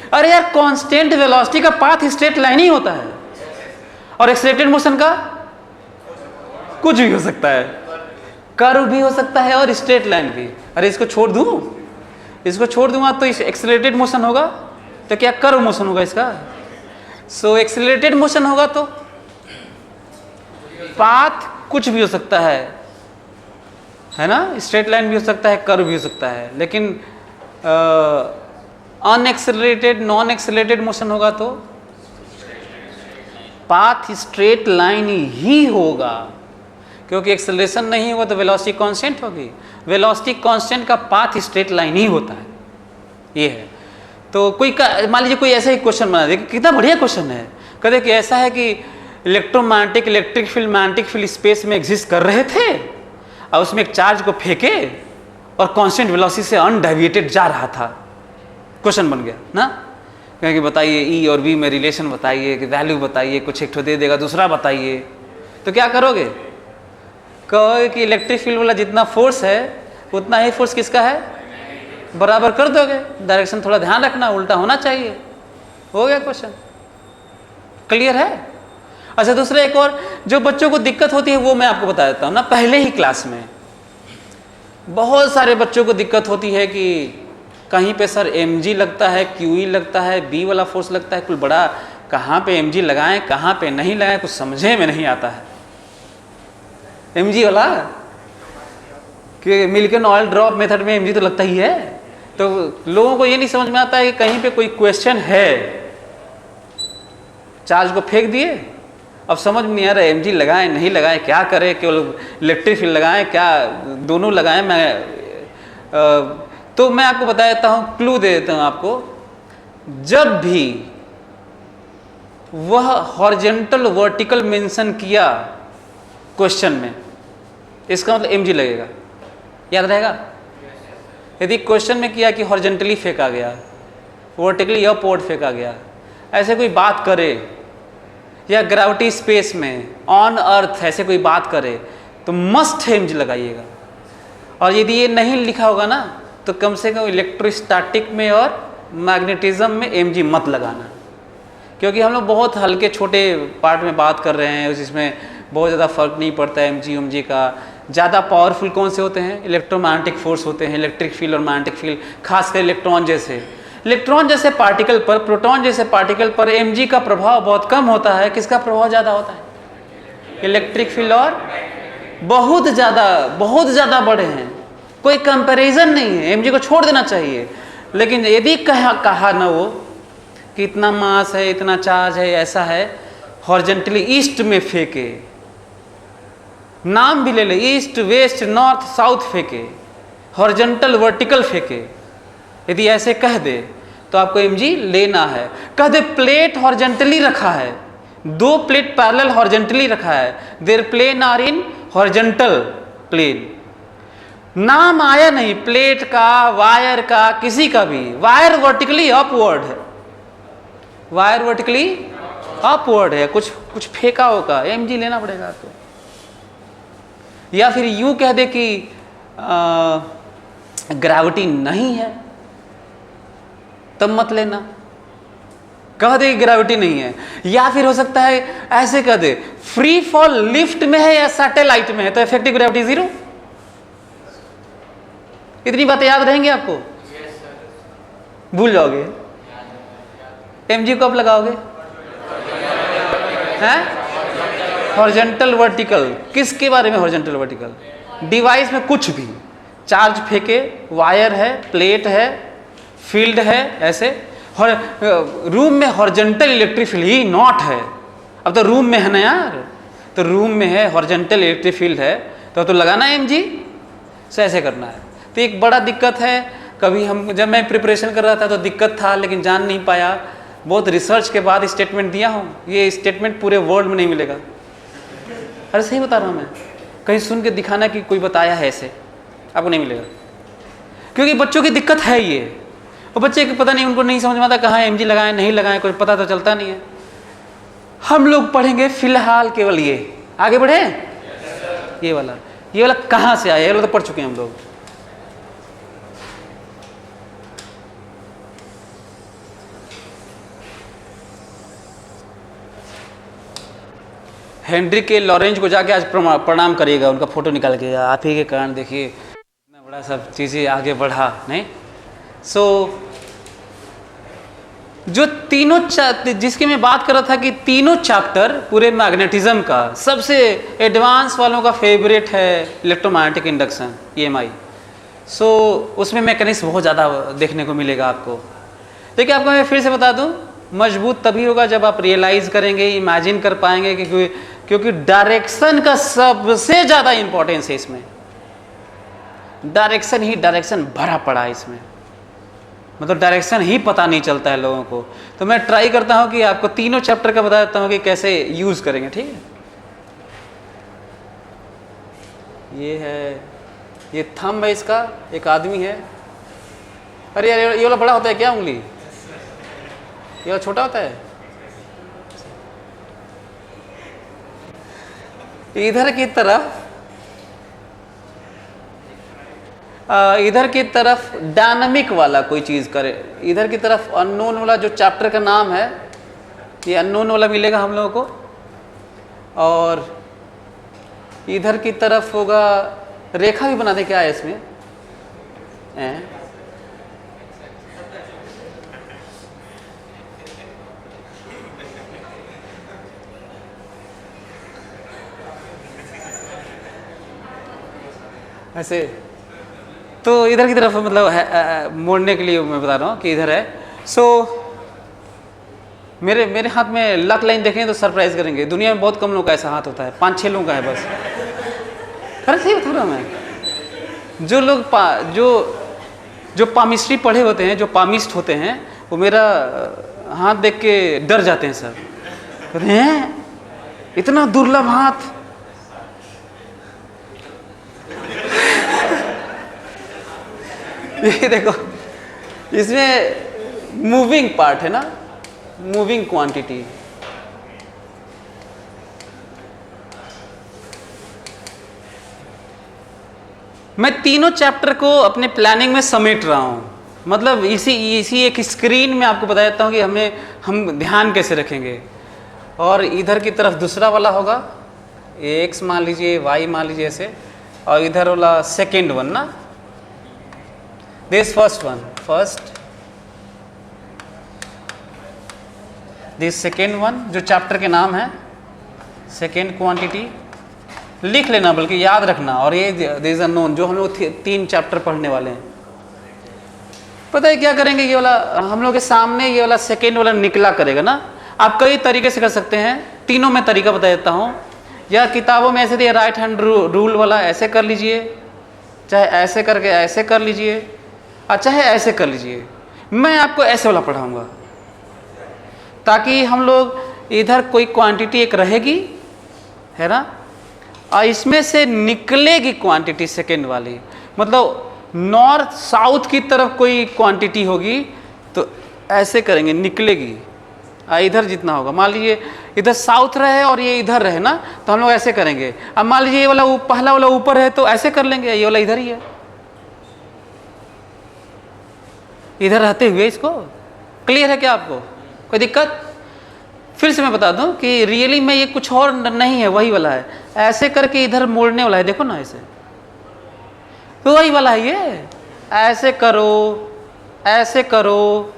Speaker 1: अरे यार, कांस्टेंट वेलोसिटी का पाथ स्ट्रेट लाइन ही होता है, और एक्सेलरेटेड मोशन का कुछ भी हो सकता है, कर्व भी हो सकता है और स्ट्रेट लाइन भी। अरे इसको छोड़ दूं, इसको छोड़ दूंगा तो एक्सेलरेटेड मोशन होगा, तो क्या कर्व मोशन होगा इसका? सो एक्सेलरेटेड मोशन होगा तो पाथ कुछ भी हो सकता है ना, स्ट्रेट लाइन भी हो सकता है, कर्व भी हो सकता है। लेकिन अनएक्सेलरेटेड, नॉन एक्सेलरेटेड मोशन होगा तो पाथ स्ट्रेट लाइन ही होगा, क्योंकि एक्सेलरेशन नहीं होगा तो वेलोसिटी कांस्टेंट होगी। वेलोसिटी कांस्टेंट का पाथ स्ट्रेट लाइन ही होता है, ये है। तो कोई मान लीजिए कोई ऐसा ही क्वेश्चन बना दे, कितना बढ़िया क्वेश्चन है, कहते कि ऐसा है कि electromagnetic, electric field, magnetic field space में एग्जिस्ट कर रहे थे, और उसमें एक चार्ज को फेंके और कांस्टेंट वेलोसिटी से अनडेविएटेड जा रहा था। क्वेश्चन बन गया ना, कहेंगे बताइए ई और वी में रिलेशन बताइए, कि वैल्यू बताइए, कुछ एक ठो दे देगा, दूसरा बताइए, तो क्या करोगे? कहोगे कि इलेक्ट्रिक फील्ड वाला जितना फोर्स है उतना ही फोर्स किसका है, बराबर कर दोगे। डायरेक्शन थोड़ा ध्यान रखना, उल्टा होना चाहिए। हो गया क्वेश्चन, क्लियर है? अच्छा, दूसरा एक और जो बच्चों को दिक्कत होती है वो मैं आपको बता देता हूँ ना। पहले ही क्लास में बहुत सारे बच्चों को दिक्कत होती है कि कहीं पे सर mg लगता है, QE लगता है, B वाला फोर्स लगता है, कुल बड़ा कहाँ पे mg लगाएं, कहाँ पे नहीं लगाएं, कुछ समझे में नहीं आता है। mg वाला कि मिल्टन ऑयल ड्रॉप मेथड में mg तो लगता ही है, तो लोगों को ये नहीं समझ में आता है कि कहीं पे कोई क्वेश्चन है, चार्ज को फेंक दिए, अब समझ में नहीं आ रहा है mg लगाएं नहीं लगाएं, क्या करें, केवल इलेक्ट्रिक फील्ड लगाएं, क्या दोनों लगाएं। तो मैं आपको बता देता हूं, क्लू दे देता हूं आपको। जब भी वह हॉरिजॉन्टल वर्टिकल मेंशन किया क्वेश्चन में, इसका मतलब mg लगेगा, याद रहेगा। यदि क्वेश्चन में किया कि हॉरिजॉन्टली फेंका गया, वर्टिकली अपवर्ड फेंका गया, ऐसे कोई बात करे, या ग्रेविटी स्पेस में ऑन अर्थ ऐसे कोई बात करे, तो मस्ट mg लगाइएगा। और यदि ये नहीं लिखा होगा ना, तो कम से कम इलेक्ट्रोस्टैटिक में और मैग्नेटिज्म में mg मत लगाना, क्योंकि हम लोग बहुत हल्के छोटे पार्ट में बात कर रहे हैं, जिसमें बहुत ज़्यादा फर्क नहीं पड़ता है mg उमजी का। ज़्यादा पावरफुल कौन से होते हैं? इलेक्ट्रोमैग्नेटिक फोर्स होते हैं, इलेक्ट्रिक फील्ड और मैग्नेटिक फील्ड, खासकर इलेक्ट्रॉन जैसे पार्टिकल पर, प्रोटॉन जैसे पार्टिकल पर mg का प्रभाव बहुत कम होता है। किसका प्रभाव ज़्यादा होता है? इलेक्ट्रिक फील्ड, और बहुत ज़्यादा बड़े हैं, कोई कंपैरिजन नहीं है, mg को छोड़ देना चाहिए। लेकिन यदि कहा ना वो कि इतना मास है, इतना चार्ज है, ऐसा है, हॉरिजेंटली ईस्ट में फेंके, नाम भी ले ले, ईस्ट वेस्ट नॉर्थ साउथ फेंके, हॉरिजेंटल वर्टिकल फेंके, यदि ऐसे कह दे तो आपको mg लेना है। कह दे प्लेट हॉरिजेंटली रखा है, दो प्लेट पैरेलल हॉरिजेंटली रखा है, their plane are in horizontal plane, नाम आया नहीं प्लेट का, वायर का, किसी का भी, वायर वर्टिकली अपवर्ड है, वायर वर्टिकली अपवर्ड है, कुछ फेंका होगा, mg लेना पड़ेगा आपको। या फिर यूं कह दे कि ग्रेविटी नहीं है, तब मत लेना, कह दे ग्रेविटी नहीं है। या फिर हो सकता है ऐसे कह दे फ्री फॉल लिफ्ट में है या सैटेलाइट में है, तो इफेक्टिव ग्रेविटी 0। इतनी बातें याद रहेंगी आपको? भूल जाओगे? mg कब लगाओगे? हैं? हॉरिजेंटल वर्टिकल, किसके बारे में हॉरिजेंटल वर्टिकल? डिवाइस में कुछ भी, चार्ज फेंके, वायर है, प्लेट है, फील्ड है, ऐसे रूम में horizontal electric field he not है। अब तो रूम में है ना यार, तो रूम में है हॉरिजेंटल इलेक्ट्रिक फील्ड है तो लगाना है mg से, ऐसे करना है। तो एक बड़ा दिक्कत है, कभी हम जब मैं प्रिपरेशन कर रहा था तो दिक्कत था, लेकिन जान नहीं पाया, बहुत रिसर्च के बाद स्टेटमेंट दिया हूँ। ये स्टेटमेंट पूरे वर्ल्ड में नहीं मिलेगा, अरे सही बता रहा हूँ मैं, कहीं सुन के दिखाना कि कोई बताया है ऐसे, आपको नहीं मिलेगा। क्योंकि बच्चों की दिक्कत है ये, और बच्चे को पता नहीं, उनको नहीं समझ में आता कहाँ mg लगाएं नहीं लगाएं, कोई पता तो चलता नहीं है। हम लोग पढ़ेंगे फिलहाल केवल ये, आगे बढ़े ये वाला कहाँ से आया, ये वाला तो पढ़ चुके हैं हम लोग। हेनरी के लॉरेंज को जाके आज प्रणाम करिएगा, उनका फोटो निकाल के, आप ही के कारण देखिए इतना बड़ा सब चीज़ें आगे बढ़ा नहीं। सो जो तीनों जिसके मैं बात कर रहा था कि तीनों चैप्टर पूरे मैग्नेटिज्म का सबसे एडवांस वालों का फेवरेट है इलेक्ट्रोमैग्नेटिक इंडक्शन EMI। सो उसमें मैकेनिक्स बहुत ज़्यादा देखने को मिलेगा आपको। देखिए आपको मैं फिर से बता दूं, मजबूत तभी होगा जब आप रियलाइज करेंगे, इमेजिन कर पाएंगे कि क्योंकि डायरेक्शन का सबसे ज़्यादा इंपॉर्टेंस है इसमें, डायरेक्शन भरा पड़ा है इसमें, मतलब डायरेक्शन ही पता नहीं चलता है लोगों को। तो मैं ट्राई करता हूं कि आपको तीनों चैप्टर का बता देता हूं कि कैसे यूज करेंगे, ठीक है। ये है, ये थंब है इसका, एक आदमी है, अरे यार ये वाला बड़ा होता है क्या उंगली, ये वाला छोटा होता है। इधर की तरफ डायनामिक वाला कोई चीज़ करे, इधर की तरफ अननोन वाला जो चैप्टर का नाम है, ये अननोन वाला मिलेगा हम लोगों को, और इधर की तरफ होगा, रेखा भी बना दे क्या है इसमें, ऐसे। तो इधर की तरफ मतलब मोड़ने के लिए मैं बता रहा हूँ कि इधर है। सो मेरे हाथ में लक लाइन देखेंगे तो सरप्राइज करेंगे, दुनिया में बहुत कम लोगों का ऐसा हाथ होता है, 5-6 लोगों का है बस। अरे सही बता रहा हूँ मैं, जो लोग जो पामिस्ट्री पढ़े होते हैं, जो पामिस्ट होते हैं, वो मेरा हाथ देख के डर जाते हैं सर, कहते हैं इतना दुर्लभ हाथ। ये देखो, इसमें मूविंग पार्ट है ना, मूविंग क्वांटिटी। मैं तीनों चैप्टर को अपने प्लानिंग में समेट रहा हूं, मतलब इसी एक स्क्रीन में आपको बता देता हूं कि हम ध्यान कैसे रखेंगे। और इधर की तरफ दूसरा वाला होगा, x मान लीजिए, y मान लीजिए ऐसे, और इधर वाला सेकेंड वन ना, दिस सेकेंड वन जो चैप्टर के नाम है, सेकेंड क्वांटिटी लिख लेना, बल्कि याद रखना। और ये दिस अननोन जो हम लोग 3 चैप्टर पढ़ने वाले हैं। पता है क्या करेंगे, ये वाला हम लोग के सामने ये वाला सेकेंड वाला निकला करेगा ना, आप कई तरीके से कर सकते हैं। तीनों में तरीका बता देता हूँ। या किताबों में ऐसे दिया राइट हैंड रूल वाला, ऐसे कर लीजिए, चाहे ऐसे करके ऐसे कर लीजिए, और चाहे ऐसे कर लीजिए। मैं आपको ऐसे वाला पढ़ाऊँगा ताकि हम लोग इधर कोई क्वांटिटी एक रहेगी, है ना, और इसमें से निकलेगी क्वांटिटी सेकेंड वाली। मतलब नॉर्थ साउथ की तरफ कोई क्वांटिटी होगी तो ऐसे करेंगे, निकलेगी। इधर जितना होगा, मान लीजिए इधर साउथ रहे और ये इधर रहे ना, तो हम लोग ऐसे करेंगे। अब मान लीजिए ये वाला पहला वाला ऊपर है तो ऐसे कर लेंगे, ये वाला इधर ही है, इधर रहते हुए। इसको क्लियर है क्या आपको? कोई दिक्कत? फिर से मैं बता दूं कि रियली में ये कुछ और नहीं है, वही वाला है। ऐसे करके इधर मोड़ने वाला है, देखो ना ऐसे, तो वही वाला है ये। ऐसे करो, ऐसे करो,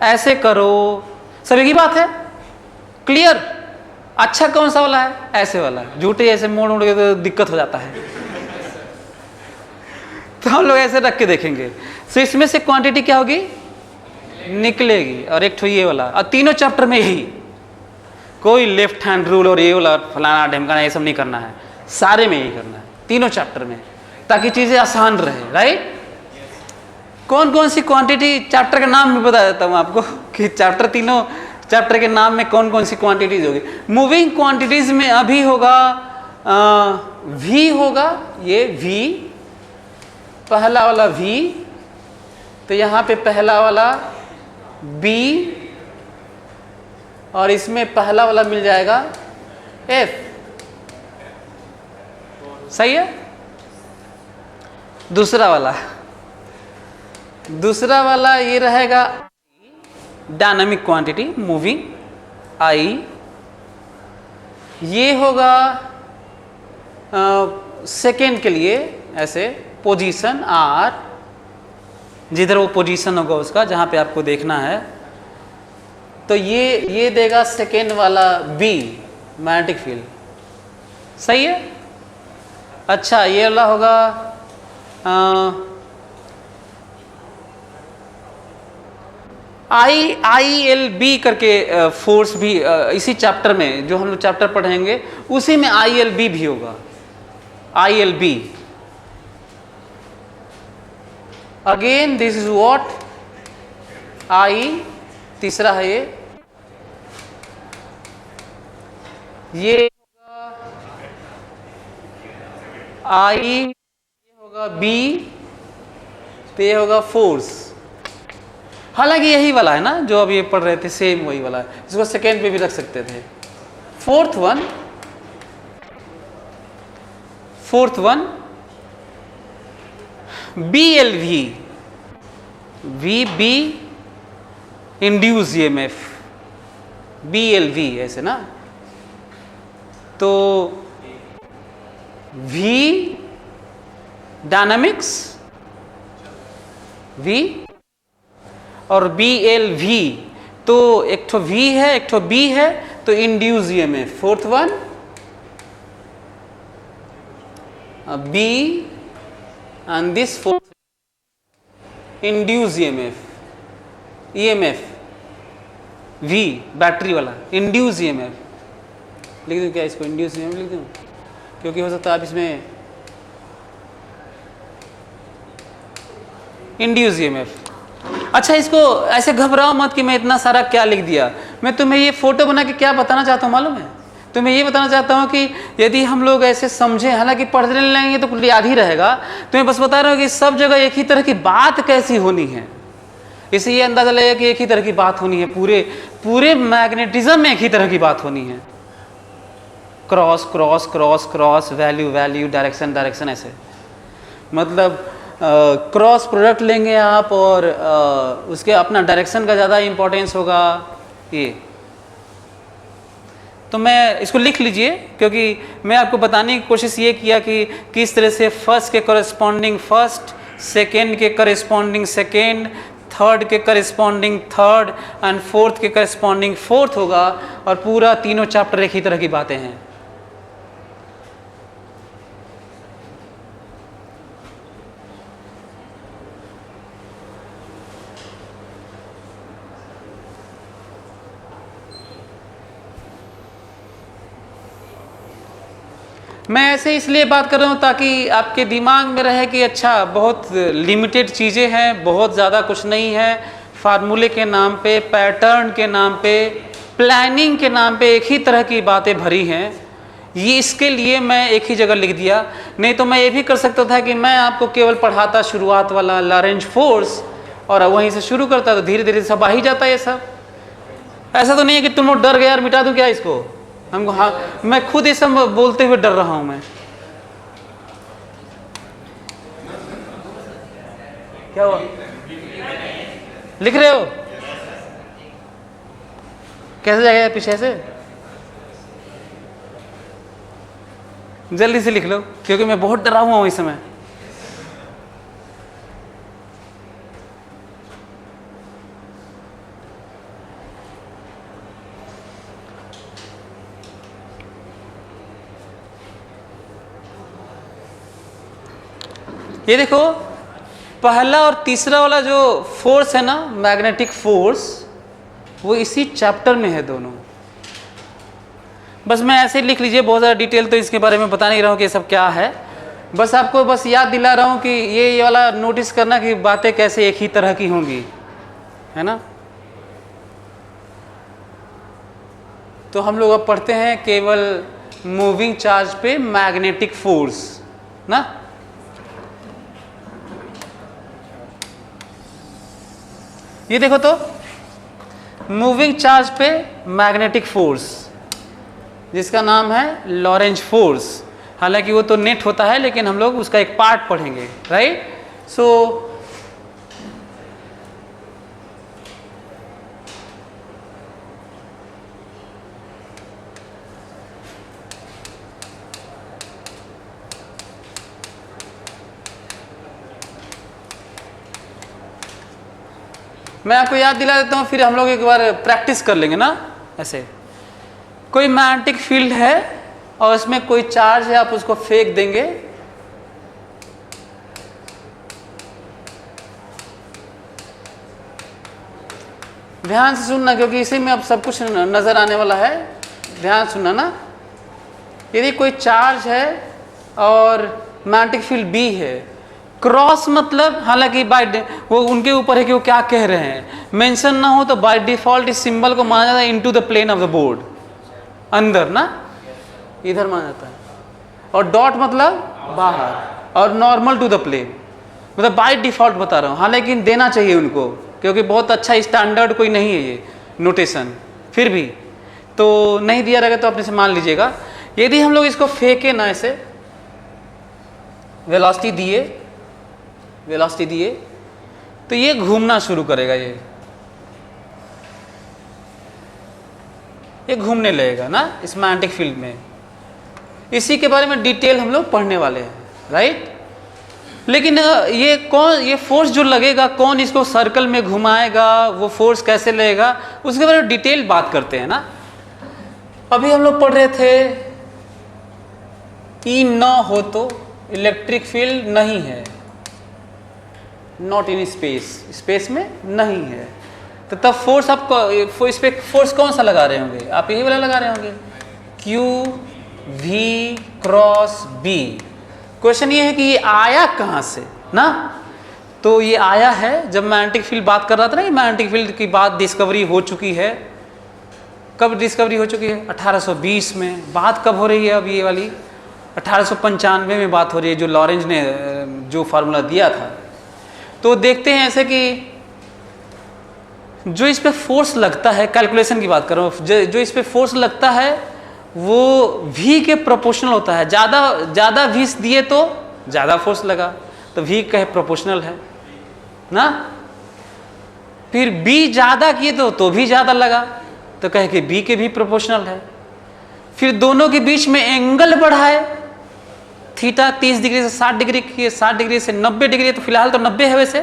Speaker 1: ऐसे करो, सब एक ही बात है। क्लियर? अच्छा कौन सा वाला है? ऐसे वाला। झूठे ऐसे मोड़ मोड़ के तो दिक्कत हो जाता है। तो हम लोग ऐसे रख के देखेंगे। तो इसमें से क्वांटिटी क्या होगी? निकलेगी। और एक ठो ये वाला, और तीनों चैप्टर में यही, कोई लेफ्ट हैंड रूल और ये वाला फलाना ढमकाना ये सब नहीं करना है, सारे में यही करना है, तीनों चैप्टर में, ताकि चीजें आसान रहे। राइट? कौन कौन सी क्वांटिटी, चैप्टर का नाम भी बता देता हूँ आपको कि चैप्टर, तीनों चैप्टर के नाम में कौन कौन सी क्वांटिटीज होगी। मूविंग क्वांटिटीज में अभी होगा वी होगा, ये वी, पहला वाला वी, तो यहाँ पे पहला वाला बी, और इसमें पहला वाला मिल जाएगा एफ। सही है? दूसरा वाला ये रहेगा डायनामिक क्वांटिटी, मूविंग, आई। ये होगा सेकेंड के लिए ऐसे पोजीशन, आर, जिधर वो पोजीशन होगा उसका, जहां पे आपको देखना है। तो ये देगा सेकेंड वाला बी, मैग्नेटिक फील्ड। सही है? अच्छा, ये वाला होगा ILB करके फोर्स भी, इसी चैप्टर में जो हम लोग चैप्टर पढ़ेंगे उसी में ILB भी होगा। ILB again this is what, I, तीसरा है ये होगा I, ये होगा B, तो ये होगा फोर्स। हालांकि यही वाला है ना जो अब ये पढ़ रहे थे, सेम वही वाला है, इसको सेकेंड पे भी रख सकते थे। Fourth one BLV, VB induce EMF, BLV ऐसे ना, तो V डायनामिक्स, V, और BLV, तो एक ठो V है एक ठो B है, तो induce EMF। Fourth one B and this fourth induce EMF V, battery वाला इंड्यूस EMF। लिख दूं क्या इसको? इंड्यूस EMF लिख दूं, क्योंकि हो सकता है आप इसमें इंड्यूस EMF। अच्छा, इसको ऐसे घबराओ मत कि मैं इतना सारा क्या लिख दिया। मैं तुम्हें ये फोटो बना के क्या बताना चाहता हूँ मालूम है? तुम्हें ये बताना चाहता हूँ कि यदि हम लोग ऐसे समझें, हालांकि पढ़ने लगेंगे तो याद ही रहेगा, तुम्हें बस बता रहा हूँ कि सब जगह एक ही तरह की बात कैसी होनी है, इससे ये अंदाजा लगेगा कि एक ही तरह की बात होनी है, पूरे मैग्नेटिज्म में एक ही तरह की बात होनी है। Cross cross cross cross, value value, direction direction, ऐसे मतलब क्रॉस प्रोडक्ट लेंगे आप और उसके अपना डायरेक्शन का ज़्यादा इंपॉर्टेंस होगा ये। तो मैं इसको लिख लीजिए, क्योंकि मैं आपको बताने की कोशिश ये किया कि किस तरह से फर्स्ट के करस्पॉन्डिंग फर्स्ट, सेकेंड के करस्पॉन्डिंग सेकेंड, थर्ड के करस्पॉन्डिंग थर्ड, एंड फोर्थ के करस्पॉन्डिंग फोर्थ होगा, और पूरा तीनों चैप्टर एक ही तरह की बातें हैं। मैं ऐसे इसलिए बात कर रहा हूँ ताकि आपके दिमाग में रहे कि अच्छा बहुत लिमिटेड चीज़ें हैं, बहुत ज़्यादा कुछ नहीं है, फार्मूले के नाम पे, पैटर्न के नाम पे, प्लानिंग के नाम पे एक ही तरह की बातें भरी हैं। ये इसके लिए मैं एक ही जगह लिख दिया, नहीं तो मैं ये भी कर सकता था कि मैं आपको केवल पढ़ाता शुरुआत वाला लॉरेंज फोर्स और वहीं से शुरू करता, तो धीरे धीरे सब आ ही जाता है ये सब। ऐसा तो नहीं है कि तुम लोग डर गए यार मिटा दूं क्या इसको, हमको, हाँ मैं खुद ये सब बोलते हुए डर रहा हूं मैं। क्या हुआ, लिख रहे हो? कैसे जाएगा पीछे से? जल्दी से लिख लो क्योंकि मैं बहुत डरा हुआ हूं इस समय। ये देखो पहला और तीसरा वाला जो फोर्स है ना, मैग्नेटिक फोर्स, वो इसी चैप्टर में है दोनों। बस मैं ऐसे लिख लीजिए, बहुत ज़्यादा डिटेल तो इसके बारे में बता नहीं रहा हूँ कि ये सब क्या है, बस आपको बस याद दिला रहा हूँ कि ये वाला नोटिस करना कि बातें कैसे एक ही तरह की होंगी, है ना। तो हम लोग अब पढ़ते हैं केवल मूविंग चार्ज पे मैग्नेटिक फोर्स ना। ये देखो तो मूविंग चार्ज पे मैग्नेटिक फोर्स जिसका नाम है लॉरेंज फोर्स, हालांकि वो तो नेट होता है लेकिन हम लोग उसका एक पार्ट पढ़ेंगे, राइट। सो मैं आपको याद दिला देता हूँ, फिर हम लोग एक बार प्रैक्टिस कर लेंगे ना। ऐसे कोई मैग्नेटिक फील्ड है और इसमें कोई चार्ज है, आप उसको फेंक देंगे, ध्यान से सुनना क्योंकि इसी में अब सब कुछ नजर आने वाला है, ध्यान सुनना ना। यदि कोई चार्ज है और मैग्नेटिक फील्ड बी है, क्रॉस मतलब, हालांकि बाय वो उनके ऊपर है कि वो क्या कह रहे हैं, मेंशन ना हो तो बाय डिफॉल्ट इस सिंबल को माना जाता है into the plane of the board, अंदर ना, इधर माना जाता है, और डॉट मतलब बाहर, और नॉर्मल टू द प्लेन, मतलब बाय डिफॉल्ट बता रहा हूँ, हालांकि देना चाहिए उनको क्योंकि बहुत अच्छा स्टैंडर्ड कोई नहीं है ये नोटेशन, फिर भी तो नहीं दिया रहेगा तो अपने से मान लीजिएगा। यदि हम लोग इसको फेंके ना, ऐसे वेलोसिटी दिए तो ये घूमना शुरू करेगा, ये घूमने लगेगा ना इस मैग्नेटिक फील्ड में। इसी के बारे में डिटेल हम लोग पढ़ने वाले हैं, राइट। लेकिन ये फोर्स जो लगेगा, कौन इसको सर्कल में घुमाएगा, वो फोर्स कैसे लगेगा, उसके बारे में डिटेल बात करते हैं ना। अभी हम लोग पढ़ रहे थे ई न हो तो इलेक्ट्रिक फील्ड नहीं है, नॉट इन स्पेस, स्पेस में नहीं है, तो तब फोर्स आपको इस पे फोर्स कौन सा लगा रहे होंगे, आप यही वाला लगा रहे होंगे, q v cross B. Question ये है कि ये आया कहाँ से ना, तो ये आया है जब मैग्नेटिक फील्ड बात कर रहा था ना, कि मैग्नेटिक फील्ड की बात डिस्कवरी हो चुकी है। कब डिस्कवरी हो चुकी है? 1820 में। बात कब हो रही है अब ये वाली? 1895 में बात हो रही है, जो लॉरेंज ने जो फार्मूला दिया था। तो देखते हैं ऐसे कि जो इस पे फोर्स लगता है, कैलकुलेशन की बात कर रहा हूँ, जो इस पे फोर्स लगता है वो v के प्रोपोर्शनल होता है। ज़्यादा v दिए तो ज़्यादा फोर्स लगा, तो v का प्रोपोर्शनल है ना। फिर b ज़्यादा किए तो भी ज़्यादा लगा, तो कहे कि b के भी प्रोपोर्शनल है। फिर दोनों के बीच में एंगल बढ़ाए, थीटा 30 डिग्री से 60 डिग्री किए, 60 डिग्री से 90 डिग्री, तो फिलहाल तो 90 है वैसे,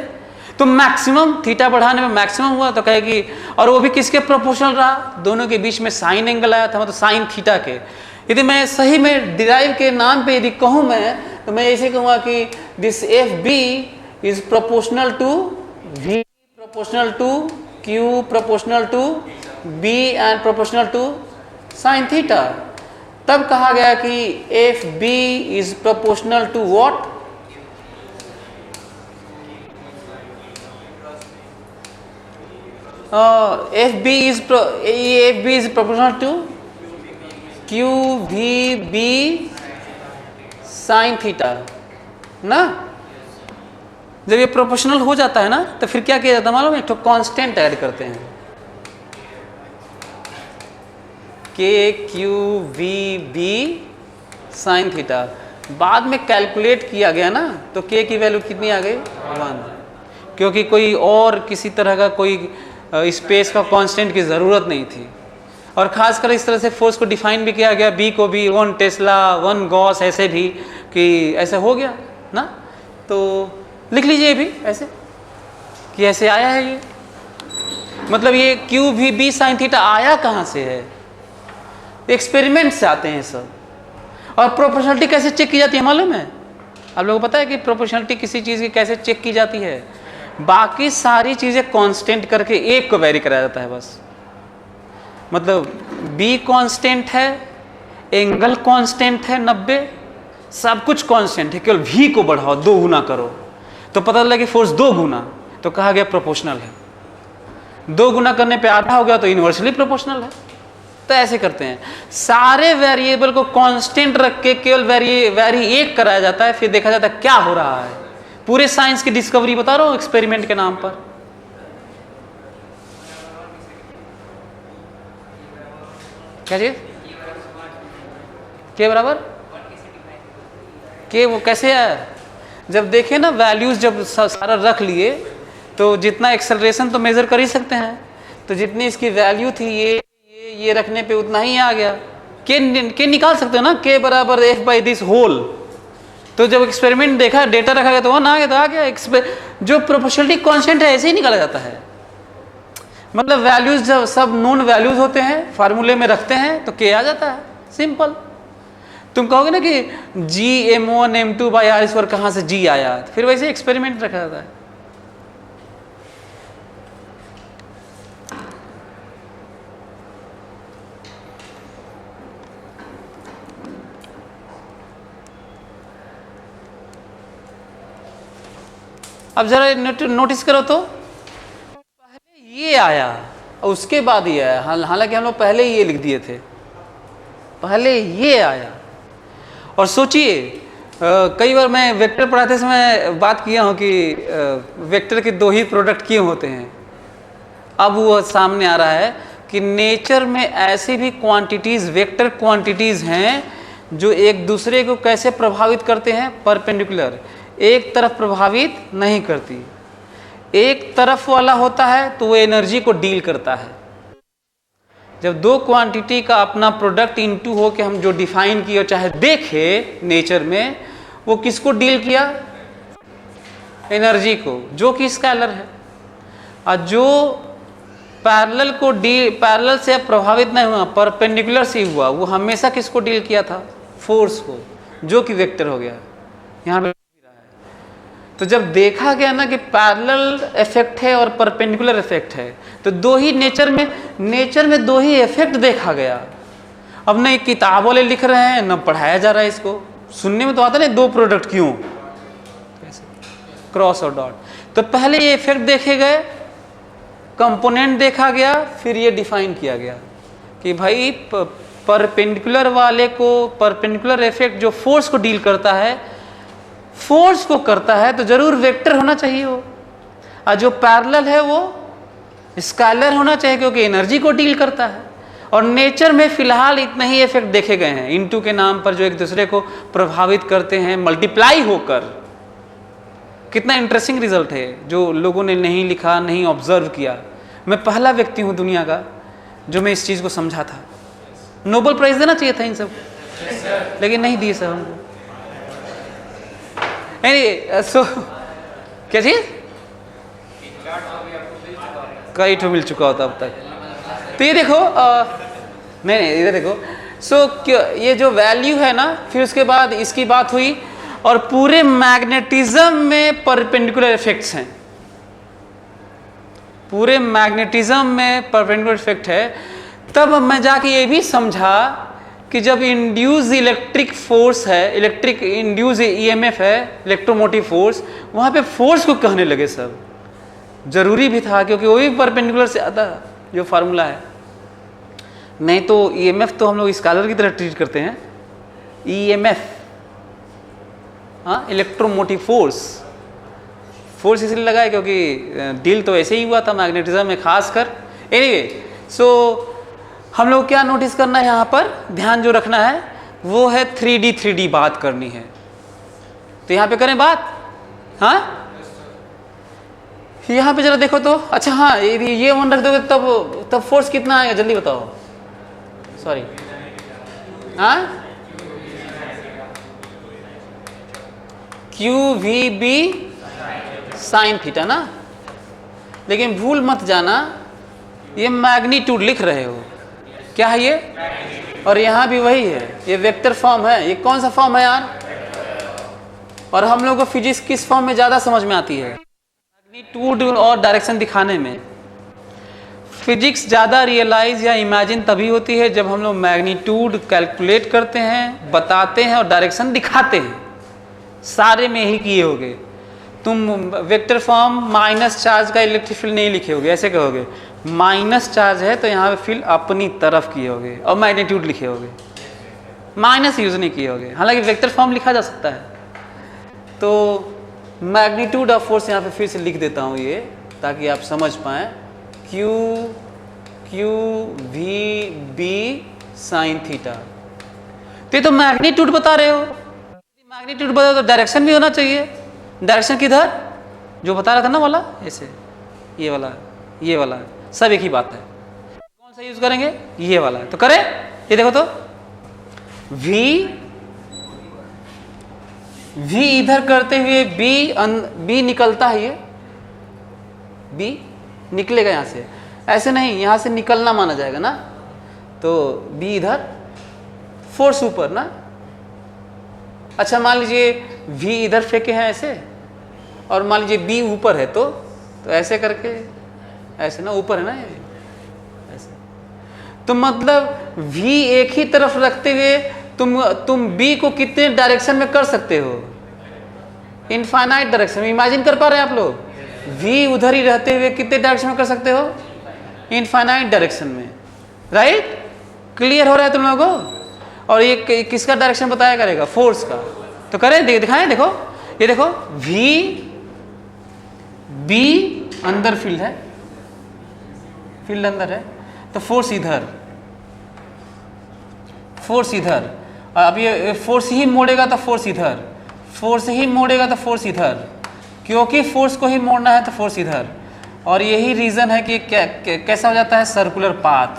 Speaker 1: तो मैक्सिमम थीटा बढ़ाने में मैक्सिमम हुआ, तो कहेगी, और वो भी किसके प्रोपोर्शनल रहा? दोनों के बीच में साइन एंगल आया था, मतलब साइन थीटा के। यदि मैं सही में डिराइव के नाम पे यदि कहूँ मैं, तो मैं ऐसे कहूँगा कि this F B is proportional to v, proportional to q, proportional to B and proportional to sine theta. तब कहा गया कि F B is proportional to what? F B is proportional to q v B sine theta ना। जब ये proportional हो जाता है ना तो फिर क्या किया जाता है मालूम है? एक तो कांस्टेंट ऐड करते हैं, k q v B sine theta. बाद में कैलकुलेट किया गया ना तो के की वैल्यू कितनी आ गई? 1, क्योंकि कोई और किसी तरह का कोई स्पेस का कांस्टेंट की ज़रूरत नहीं थी। और ख़ासकर इस तरह से फोर्स को डिफाइन भी किया गया, बी को भी 1 टेस्ला 1 गॉस ऐसे भी, कि ऐसे हो गया ना। तो लिख लीजिए भी ऐसे कि ऐसे आया है ये, मतलब ये q v B sine theta आया कहाँ से है? एक्सपेरिमेंट से आते हैं सब। और प्रोपोर्शनलिटी कैसे चेक की जाती है मालूम है आप लोगों को? पता है कि प्रोपोर्शनलिटी किसी चीज़ की कैसे चेक की जाती है? बाकी सारी चीज़ें कांस्टेंट करके एक को वेरी कराया जाता है बस। मतलब बी कांस्टेंट है, एंगल कांस्टेंट है 90, सब कुछ कांस्टेंट है, केवल वी को बढ़ाओ, 2 गुना करो तो पता लगा कि फोर्स 2 गुना, तो कहा गया प्रोपोर्शनल है। 2 गुना करने पे आधा हो गया तो इनवर्सली प्रोपोर्शनल है। तो ऐसे करते हैं, सारे वेरिएबल को कांस्टेंट रख के केवल वेरी एक कराया जाता है, फिर देखा जाता है क्या हो रहा है। पूरे साइंस की डिस्कवरी बता रहा हूं एक्सपेरिमेंट के नाम पर। क्या चीज? के बराबर के वो कैसे आया? जब देखे ना वैल्यूज, जब सारा रख लिए तो जितना एक्सेलरेशन तो मेजर कर ही सकते हैं, तो जितनी इसकी वैल्यू थी ये रखने पे उतना ही आ गया। के निकाल सकते हो ना, के बराबर एफ बाई दिस होल। तो जब एक्सपेरिमेंट देखा, डेटा रखा गया तो 1 आ गया, तो आ गया। जो प्रोपोर्शनलिटी कांस्टेंट है ऐसे ही निकाला जाता है। मतलब वैल्यूज जब सब नोन वैल्यूज होते हैं, फार्मूले में रखते हैं तो के आ जाता है, सिंपल। तुम कहोगे ना कि जी m1 m2 by are square कहाँ से जी आया, तो फिर वैसे एक्सपेरिमेंट रखा जाता है। अब जरा नोटिस करो तो, पहले ये आया और उसके बाद ये आया। हालांकि हम लोग पहले ही ये लिख दिए थे, पहले ये आया। और सोचिए, कई बार मैं वेक्टर पढ़ाते समय बात किया हूँ कि वेक्टर के 2 ही प्रोडक्ट क्यों होते हैं। अब वो सामने आ रहा है कि नेचर में ऐसी भी क्वांटिटीज़, वेक्टर क्वांटिटीज़ हैं जो एक दूसरे को कैसे प्रभावित करते हैं? परपेंडिकुलर, एक तरफ प्रभावित नहीं करती। एक तरफ वाला होता है तो वो एनर्जी को डील करता है। जब 2 क्वांटिटी का अपना प्रोडक्ट इनटू हो के हम जो डिफाइन किए, चाहे देखे नेचर में, वो किसको डील किया? एनर्जी को, जो कि स्केलर है। और जो पैरेलल से प्रभावित नहीं हुआ, परपेंडिकुलर से हुआ, वो हमेशा किसको डील किया था? फोर्स को, जो कि वेक्टर हो गया यहाँ पे। तो जब देखा गया ना कि पैरेलल इफेक्ट है और परपेंडिकुलर इफेक्ट है, तो 2 ही नेचर में 2 ही इफेक्ट देखा गया। अब न किताब वाले लिख रहे हैं, न पढ़ाया जा रहा है इसको। सुनने में तो आता नहीं 2 प्रोडक्ट क्यों, क्रॉस और डॉट। तो पहले ये इफेक्ट देखे गए, कंपोनेंट देखा गया, फिर ये डिफाइन किया गया कि भाई परपेंडिकुलर वाले को, परपेंडिकुलर इफेक्ट जो फोर्स को डील करता है, फोर्स को करता है तो जरूर वेक्टर होना चाहिए वो। और जो पैरेलल है वो स्केलर होना चाहिए, क्योंकि एनर्जी को डील करता है। और नेचर में फिलहाल इतने ही इफेक्ट देखे गए हैं इनटू के नाम पर, जो एक दूसरे को प्रभावित करते हैं मल्टीप्लाई होकर। कितना इंटरेस्टिंग रिजल्ट है जो लोगों ने नहीं लिखा, नहीं ऑब्जर्व किया। मैं पहला व्यक्ति हूं दुनिया का जो मैं इस चीज़ को समझा था। नोबेल प्राइज देना चाहिए था इन सब, लेकिन नहीं दिए सर हमको। सो क्या चीज? कई ठो मिल चुका होता अब तक। तो ये देखो, नहीं इधर देखो। सो ये जो वैल्यू है ना, फिर उसके बाद इसकी बात हुई, और पूरे मैग्नेटिज्म में परपेंडिकुलर इफेक्ट्स हैं। पूरे मैग्नेटिज्म में परपेंडिकुलर इफेक्ट है। तब मैं जाके ये भी समझा कि जब इंड्यूस इलेक्ट्रिक फोर्स है, इलेक्ट्रिक इंड्यूस ईएमएफ है, इलेक्ट्रोमोटिव फोर्स, वहाँ पे फोर्स को कहने लगे सब। जरूरी भी था क्योंकि वो भी परपेंडिकुलर से आता जो फार्मूला है। नहीं तो ईएमएफ तो हम लोग स्केलर की तरह ट्रीट करते हैं। ईएमएफ, हाँ, इलेक्ट्रोमोटिव फोर्स, फोर्स इसलिए लगा है क्योंकि डील तो ऐसे ही हुआ था मैग्नेटिज्म में खासकर। एनीवे, सो हम लोग क्या नोटिस करना है यहाँ पर, ध्यान जो रखना है वो है 3D बात करनी है। तो यहाँ पे करें बात, हाँ, यहाँ पे जरा देखो तो। अच्छा हाँ, ये मन रख दोगे तब फोर्स कितना आएगा जल्दी बताओ। सॉरी, हाँ, QVB साइन थीटा ना। लेकिन भूल मत जाना, ये मैग्नीट्यूड लिख रहे हो, क्या है ये, और यहाँ भी वही है, ये वेक्टर फॉर्म है। ये कौन सा फॉर्म है यार? और हम लोग को फिजिक्स किस फॉर्म में ज़्यादा समझ में आती है? मैग्नीट्यूड और डायरेक्शन दिखाने में। फिजिक्स ज़्यादा रियलाइज या इमेजिन तभी होती है जब हम लोग मैग्नीट्यूड कैलकुलेट करते हैं, बताते हैं और डायरेक्शन दिखाते हैं। सारे में ही किए होगे तुम। वेक्टर फॉर्म माइनस चार्ज का इलेक्ट्रिक फील्ड नहीं लिखे होगे, ऐसे कहोगे माइनस चार्ज है तो यहाँ पे फील्ड अपनी तरफ किए होगे और मैग्नीट्यूड लिखे होगे, माइनस यूज नहीं किए होगे। हालांकि वेक्टर फॉर्म लिखा जा सकता है। तो मैग्नीट्यूड ऑफ फोर्स यहाँ पे फिर से लिख देता हूँ ये, ताकि आप समझ पाएँ। QVB sign theta. तो ये तो मैग्नीट्यूड बता रहे हो, मैग्नीट्यूड बता तो डायरेक्शन भी होना चाहिए। डायरेक्शन किधर, जो बता रहा था ना वाला, ऐसे ये वाला सब एक ही बात है। कौन सा यूज करेंगे? ये वाला। तो करें, ये देखो तो V इधर करते हुए B निकलता है, ये B निकलेगा यहाँ से, ऐसे नहीं, यहाँ से निकलना माना जाएगा ना। तो B इधर, फोर्स ऊपर ना। अच्छा मान लीजिए V इधर फेंके हैं ऐसे, और मान लीजिए B ऊपर है, तो ऐसे करके, ऐसे ना, ऊपर है ना ये, ऐसे। तो मतलब V एक ही तरफ रखते हुए तुम B को कितने डायरेक्शन में कर सकते हो? इनफाइनाइट डायरेक्शन में। इमेजिन कर पा रहे हैं आप लोग? V उधर ही रहते हुए कितने डायरेक्शन में कर सकते हो? इनफाइनाइट डायरेक्शन में, राइट? क्लियर हो रहा है तुम लोगों को? और ये किसका डायरेक्शन बताया करेगा? फोर्स का। तो करें, दिखाएं, देखो, ये देखो B अंदर फील्ड है, फील्ड अंदर है, तो फोर्स इधर, और अब ये फोर्स ही मोड़ेगा तो फोर्स इधर, फोर्स ही मोड़ेगा तो फोर्स इधर, क्योंकि फोर्स को ही मोड़ना है तो फोर्स इधर। और यही रीजन है कि कैसा हो जाता है सर्कुलर पाथ।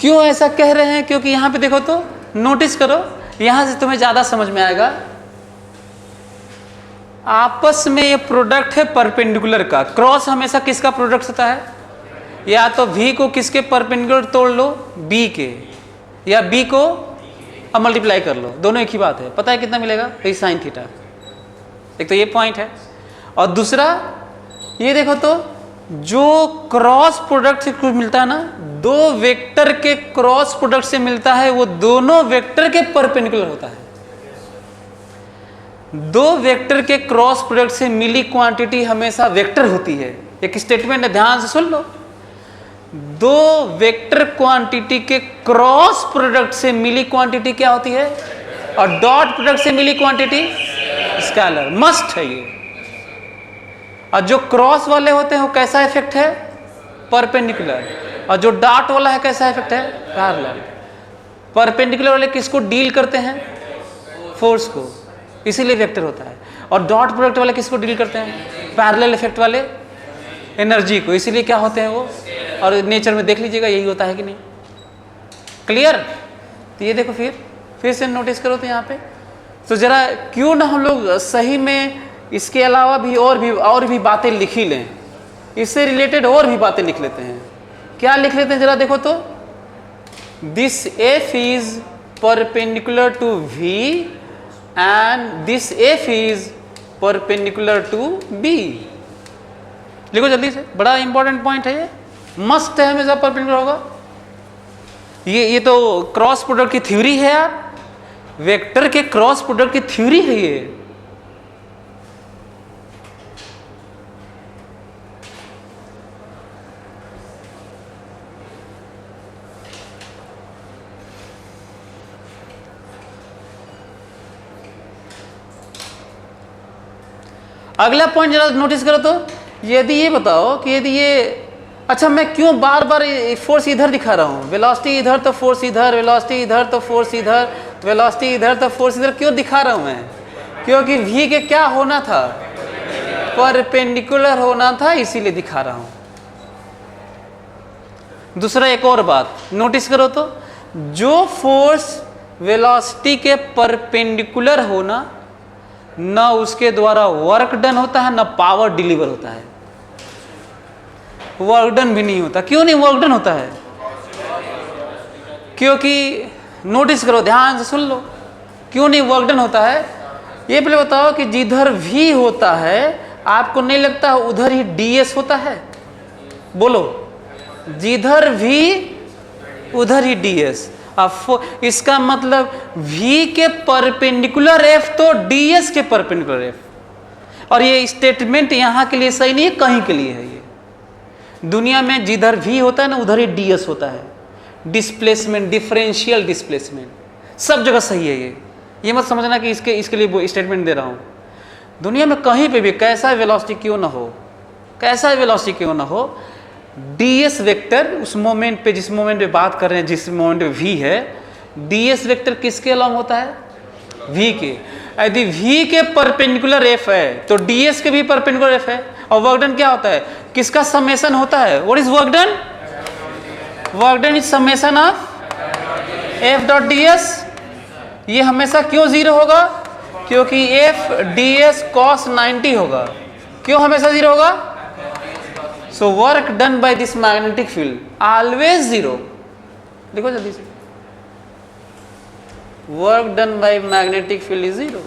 Speaker 1: क्यों ऐसा कह रहे हैं? क्योंकि यहां पे देखो तो, नोटिस करो, यहां से तुम्हें ज्यादा समझ में आएगा। आपस में ये प्रोडक्ट है परपेंडिकुलर का। क्रॉस हमेशा किसका प्रोडक्ट होता है? या तो V को किसके परपेंडिकुलर तोड़ लो, B के, या B को अब मल्टीप्लाई कर लो, दोनों एक ही बात है। पता है कितना मिलेगा? वही साइन थीटा। एक तो ये पॉइंट है, और दूसरा ये देखो तो, जो क्रॉस प्रोडक्ट से कुछ मिलता है ना, दो वेक्टर के क्रॉस प्रोडक्ट से मिलता है, वो दोनों वेक्टर के परपेंडिकुलर होता है। दो वेक्टर के क्रॉस प्रोडक्ट से मिली क्वांटिटी हमेशा वेक्टर होती है। एक स्टेटमेंट है, ध्यान से सुन लो। दो वेक्टर क्वांटिटी के क्रॉस प्रोडक्ट से मिली क्वांटिटी क्या होती है? और डॉट प्रोडक्ट से मिली क्वांटिटी स्केलर। मस्ट है ये। और जो क्रॉस वाले होते हैं वो कैसा इफेक्ट है? परपेंडिकुलर। और जो डॉट वाला है कैसा इफेक्ट है? पैरेलल। परपेंडिकुलर वाले किसको डील करते हैं? फोर्स को, इसीलिए वेक्टर होता है। और डॉट प्रोडक्ट वाले किसको डील करते हैं? पैरेलल इफेक्ट वाले एनर्जी को, इसीलिए क्या होते हैं वो। और नेचर में देख लीजिएगा यही होता है कि नहीं। क्लियर? तो ये देखो, फिर से नोटिस करो तो यहाँ पे। तो जरा क्यों ना हम लोग सही में इसके अलावा भी और भी बातें लिख ही लें, इससे रिलेटेड और भी बातें लिख लेते हैं। क्या लिख लेते हैं जरा देखो तो। This F is perpendicular to V and this F is perpendicular to B. लिखो जल्दी से, बड़ा इंपॉर्टेंट पॉइंट है ये, मस्ट है हमेशा परपेंडिकुलर होगा। ये तो क्रॉस प्रोडक्ट की थ्योरी है यार, वेक्टर के क्रॉस प्रोडक्ट की थ्योरी है ये। अगला पॉइंट जरा नोटिस करो तो, यदि ये बताओ कि यदि ये, अच्छा मैं क्यों बार बार फोर्स इधर दिखा रहा हूँ, वेलोसिटी इधर तो फोर्स इधर, वेलोसिटी इधर तो फोर्स इधर, वेलोसिटी इधर तो फोर्स इधर, क्यों दिखा रहा हूँ मैं? क्योंकि v के क्या होना था, परपेंडिकुलर होना था, इसीलिए दिखा रहा हूँ। दूसरा एक और बात नोटिस करो तो, जो फोर्स वेलोसिटी के परपेंडिकुलर होना, न उसके द्वारा वर्क डन होता है, न पावर डिलीवर होता है। वर्क डन भी नहीं होता। क्यों नहीं वर्क डन होता है? क्योंकि नोटिस करो, ध्यान से सुन लो, क्यों नहीं वर्क डन होता है ये पहले बताओ कि जिधर v होता है आपको नहीं लगता उधर ही ds होता है? बोलो, जिधर v उधर ही ds। अब इसका मतलब v के परपेंडिकुलर f तो ds के परपेंडिकुलर f। और ये स्टेटमेंट यहाँ के लिए सही नहीं है, कहीं के लिए है। ये दुनिया में जिधर v होता है ना उधर ही ds होता है। डिस्प्लेसमेंट, डिफरेंशियल डिस्प्लेसमेंट सब जगह सही है। ये मत समझना कि इसके लिए स्टेटमेंट दे रहा हूँ। दुनिया में कहीं पे भी कैसा वेलोसिटी क्यों ना हो, कैसा वेलोसिटी क्यों ना हो, ds वेक्टर उस मोमेंट पे, जिस मोमेंट पे बात कर रहे हैं, जिस मोमेंट पे v है, ds वेक्टर किसके अलॉन्ग होता है? v के। यदि v के परपेंडिकुलर f है तो ds के भी परपेंडिकुलर f है। और वर्क डन क्या होता है? किसका समेशन होता है? What is work done? Work done is summation of f dot ds। ये हमेशा क्यों 0 होगा? क्योंकि f ds cos 90 होगा। क्यों हमेशा 0 होगा? So work done by this magnetic field always 0। देखो जल्दी से, work done by magnetic field is 0।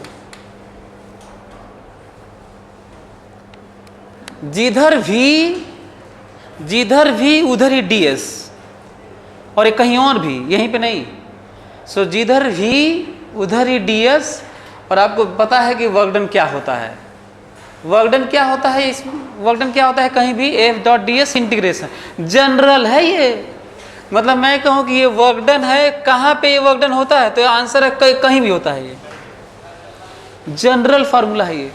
Speaker 1: जिधर v उधर ही ds, और एक कहीं और भी, यहीं पे नहीं। सो जिधर v उधर ही ds। और आपको पता है कि वर्क डन क्या होता है? वर्क डन क्या होता है? इस वर्क डन क्या होता है? कहीं भी f dot ds integration general है ये। मतलब मैं कहूँ कि ये वर्क डन है, कहाँ पे ये वर्क डन होता है? तो आंसर है कहीं भी होता है। ये जनरल फार्मूला है ये।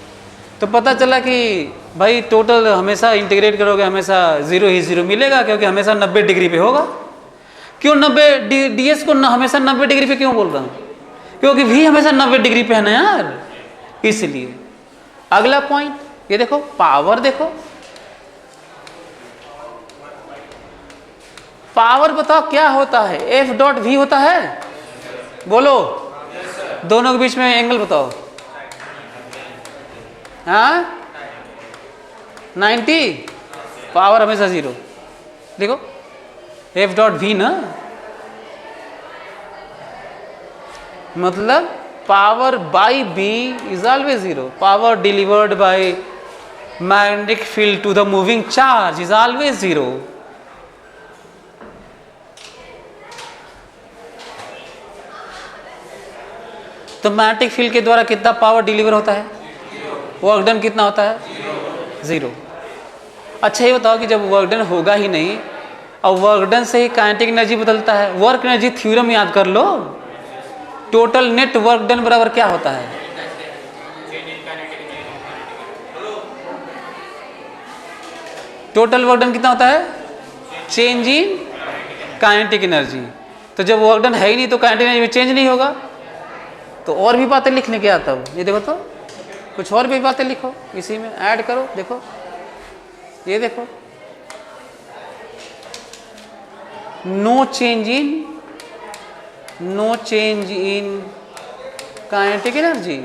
Speaker 1: तो पता चला कि भाई टोटल हमेशा इंटीग्रेट करोगे हमेशा 0 ही 0 मिलेगा, क्योंकि हमेशा 90 डिग्री पे होगा। क्यों 90 ds को हमेशा 90 डिग्री पे क्यों बोल रहा हूँ? क्योंकि v हमेशा 90 डिग्री पे है ना यार, इसलिए। अगला पॉइंट ये देखो, पावर देखो। पावर बताओ क्या होता है? f डॉट v होता है? बोलो, दोनों के बीच में एंगल बताओ। हाँ 90, पावर हमेशा 0। देखो f डॉट v ना, मतलब power by b is always 0। Power delivered by magnetic field to the moving charge is always 0। तो मैग्नेटिक फील्ड के द्वारा कितना पावर डिलीवर होता है? वर्क डन कितना होता है? 0। अच्छा ये बताओ कि जब वर्क डन होगा ही नहीं और वर्क डन से ही काइनेटिक एनर्जी बदलता है, वर्क एनर्जी थ्योरम याद कर लो। टोटल नेट वर्क डन बराबर क्या होता है? टोटल वर्क डन कितना होता है? Change in kinetic energy. तो जब वर्क डन है ही नहीं तो काइनेटिक एनर्जी में चेंज नहीं होगा। तो और भी बातें लिखने के आता हूँ, ये देखो तो कुछ और भी बातें लिखो, इसी में ऐड करो। देखो ये देखो, no change in kinetic energy.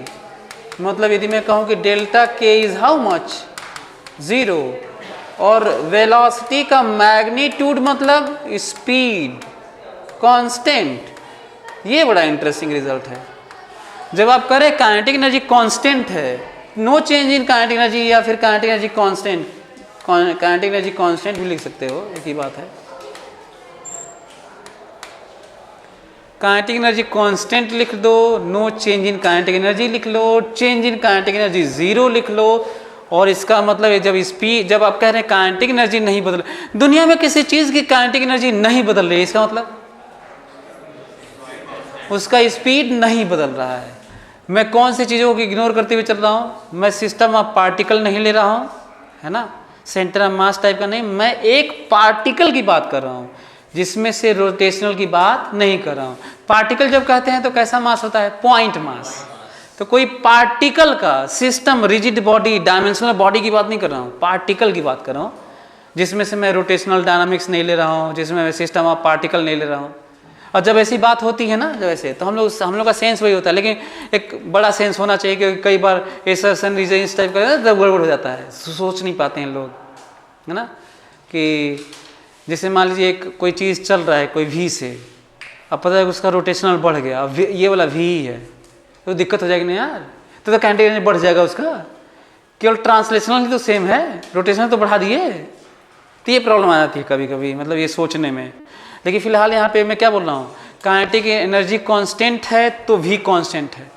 Speaker 1: मतलब यदि मैं कहूँ कि डेल्टा के इज हाउ मच? 0। और वेलोसिटी का मैग्नीट्यूड मतलब स्पीड कांस्टेंट। ये बड़ा इंटरेस्टिंग रिजल्ट है। जब आप करें काइनेटिक एनर्जी कांस्टेंट है no change in kinetic energy या फिर kinetic energy constant, kinetic energy constant भी लिख सकते हो, एक ही बात है। काइनेटिक एनर्जी कांस्टेंट लिख दो, no change in kinetic energy लिख लो, चेंज इन काइनेटिक एनर्जी 0 लिख लो। और इसका मतलब है जब आप कह रहे हैं काइनेटिक एनर्जी नहीं बदल, दुनिया में किसी चीज की काइनेटिक एनर्जी नहीं बदल रही है, इसका मतलब उसका स्पीड नहीं बदल रहा है। मैं कौन सी चीज़ों को इग्नोर करते हुए चल रहा हूँ? मैं सिस्टम ऑफ पार्टिकल नहीं ले रहा हूँ, है ना, सेंटर ऑफ मास टाइप का नहीं, मैं एक पार्टिकल की बात कर रहा हूँ जिसमें से रोटेशनल की बात नहीं कर रहा हूँ। पार्टिकल जब कहते हैं तो कैसा मास होता है? Point mass. तो कोई पार्टिकल का system, rigid body, dimensional body की बात नहीं कर रहा हूँ, पार्टिकल की बात कर रहा हूँ, जिसमें से मैं रोटेशनल डायनामिक्स नहीं ले रहा हूँ, जिसमें मैं सिस्टम ऑफ पार्टिकल नहीं ले रहा हूँ। और जब ऐसी बात होती है ना, जब ऐसे, तो हम लोग का सेंस वही होता है, लेकिन एक बड़ा सेंस होना चाहिए, क्योंकि कई बार एसर्शन रीजन टाइप का जब गड़बड़ हो जाता है, सोच नहीं पाते हैं लोग, है ना। कि जैसे मान लीजिए कोई चीज़ चल रहा है कोई वी से, अब पता है उसका रोटेशनल बढ़ गया, अब ये वाला वी है, तो दिक्कत हो जाएगी ना यार, तो काइनेटिक एनर्जी बढ़ जाएगा उसका। केवल ट्रांसलेशनल ही तो सेम है, रोटेशनल तो बढ़ा दिए, तो ये प्रॉब्लम आ जाती है कभी कभी, मतलब ये सोचने में। लेकिन फिलहाल यहाँ पे मैं क्या बोल रहा हूँ, काइनेटिक एनर्जी कांस्टेंट है तो वी कांस्टेंट है,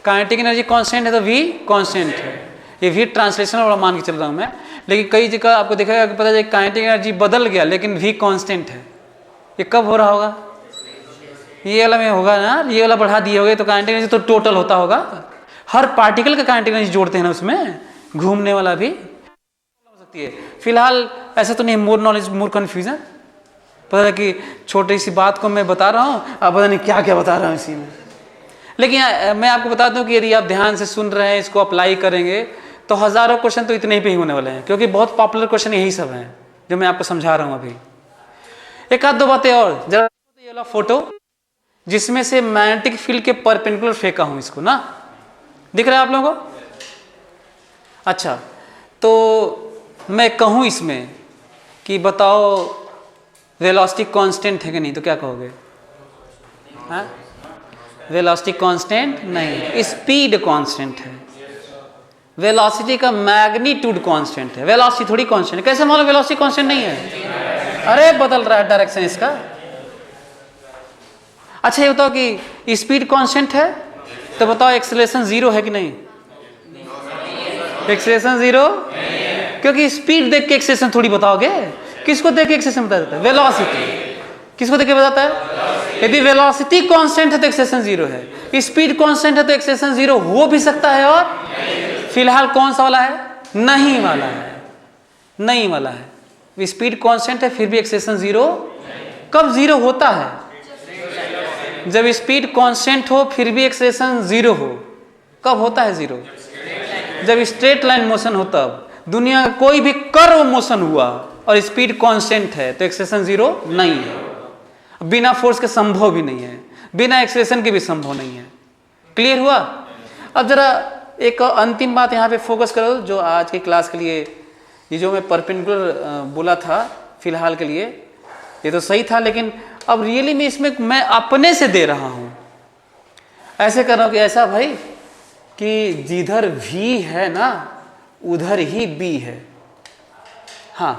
Speaker 1: काइनेटिक एनर्जी कांस्टेंट है तो वी कांस्टेंट है। ये वी ट्रांसलेशनल वाला मान के चल रहा हूँ मैं, लेकिन कई जगह आपको दिखेगा कि पता चले काइनेटिक एनर्जी बदल गया लेकिन वी कांस्टेंट है। ये कब हो रहा होगा? ये वाला में होगा ना, ये वाला बढ़ा दिए होगे तो काइनेटिक एनर्जी तो टोटल होता होगा, हर पार्टिकल का काइनेटिक एनर्जी जोड़ते हैं ना उसमें, घूमने वाला भी हो सकती है। फिलहाल ऐसा तो नहीं, मोर नॉलेज मोर कन्फ्यूजन, पता है कि छोटी सी बात को मैं बता रहा हूँ, अब पता नहीं क्या क्या बता रहा हूँ इसी में। लेकिन मैं आपको बता दूं कि यदि आप ध्यान से सुन रहे हैं, इसको अप्लाई करेंगे, तो हज़ारों क्वेश्चन तो इतने ही पे ही होने वाले हैं, क्योंकि बहुत पॉपुलर क्वेश्चन यही सब हैं जो मैं आपको समझा रहा हूँ अभी। एक आध दो बातें और, जरा ये वाला फोटो जिसमें से मैग्नेटिक फील्ड के परपेंडिकुलर फेंका हूँ इसको ना, दिख रहा है आप लोगों को? अच्छा, तो मैं कहूँ इसमें कि बताओ वेलोसिटी कांस्टेंट है कि नहीं, तो क्या कहोगे? हाँ, वेलोसिटी कांस्टेंट नहीं, स्पीड कांस्टेंट है। वेलोसिटी का मैग्नीट्यूड कांस्टेंट है, वेलोसिटी थोड़ी कांस्टेंट है। कैसे मालूम वेलोसिटी कांस्टेंट नहीं है? अरे बदल रहा है डायरेक्शन इसका। अच्छा ये बताओ कि स्पीड कांस्टेंट है, तो बताओ एक्सेलरेशन 0 है कि नहीं? एक्सेलरेशन 0, क्योंकि स्पीड देख के एक्सेलरेशन थोड़ी बताओगे। किसको देख के एक्सेलरेशन बता देता है? वेलोसिटी। किसको देख के बताता है? यदि वेलोसिटी कांस्टेंट है तो एक्सेलरेशन 0 है, स्पीड कांस्टेंट है तो एक्सेलरेशन 0 हो भी सकता है। और फिलहाल कौन सा वाला है? नहीं वाला है, नहीं वाला है। स्पीड कांस्टेंट है फिर भी एक्सेलरेशन 0 कब 0 होता है? जब स्पीड कांस्टेंट हो फिर भी एक्सेलरेशन 0 हो। कब होता है 0? जब स्ट्रेट लाइन मोशन हो तब। दुनिया का कोई भी कर्व मोशन हुआ और स्पीड कांस्टेंट है तो एक्सेलरेशन 0 नहीं है। बिना फोर्स के संभव भी नहीं है, बिना एक्सेलरेशन के भी संभव नहीं है। क्लियर हुआ? अब जरा एक अंतिम बात यहाँ पे फोकस करो, जो आज की क्लास के लिए, ये जो मैं परपेंडिकुलर बोला था फिलहाल के लिए, ये तो सही था, लेकिन अब रियली में इसमें मैं अपने से दे रहा हूँ। ऐसे कर रहा हूँ कि ऐसा भाई कि जिधर V है ना उधर ही B है। हाँ,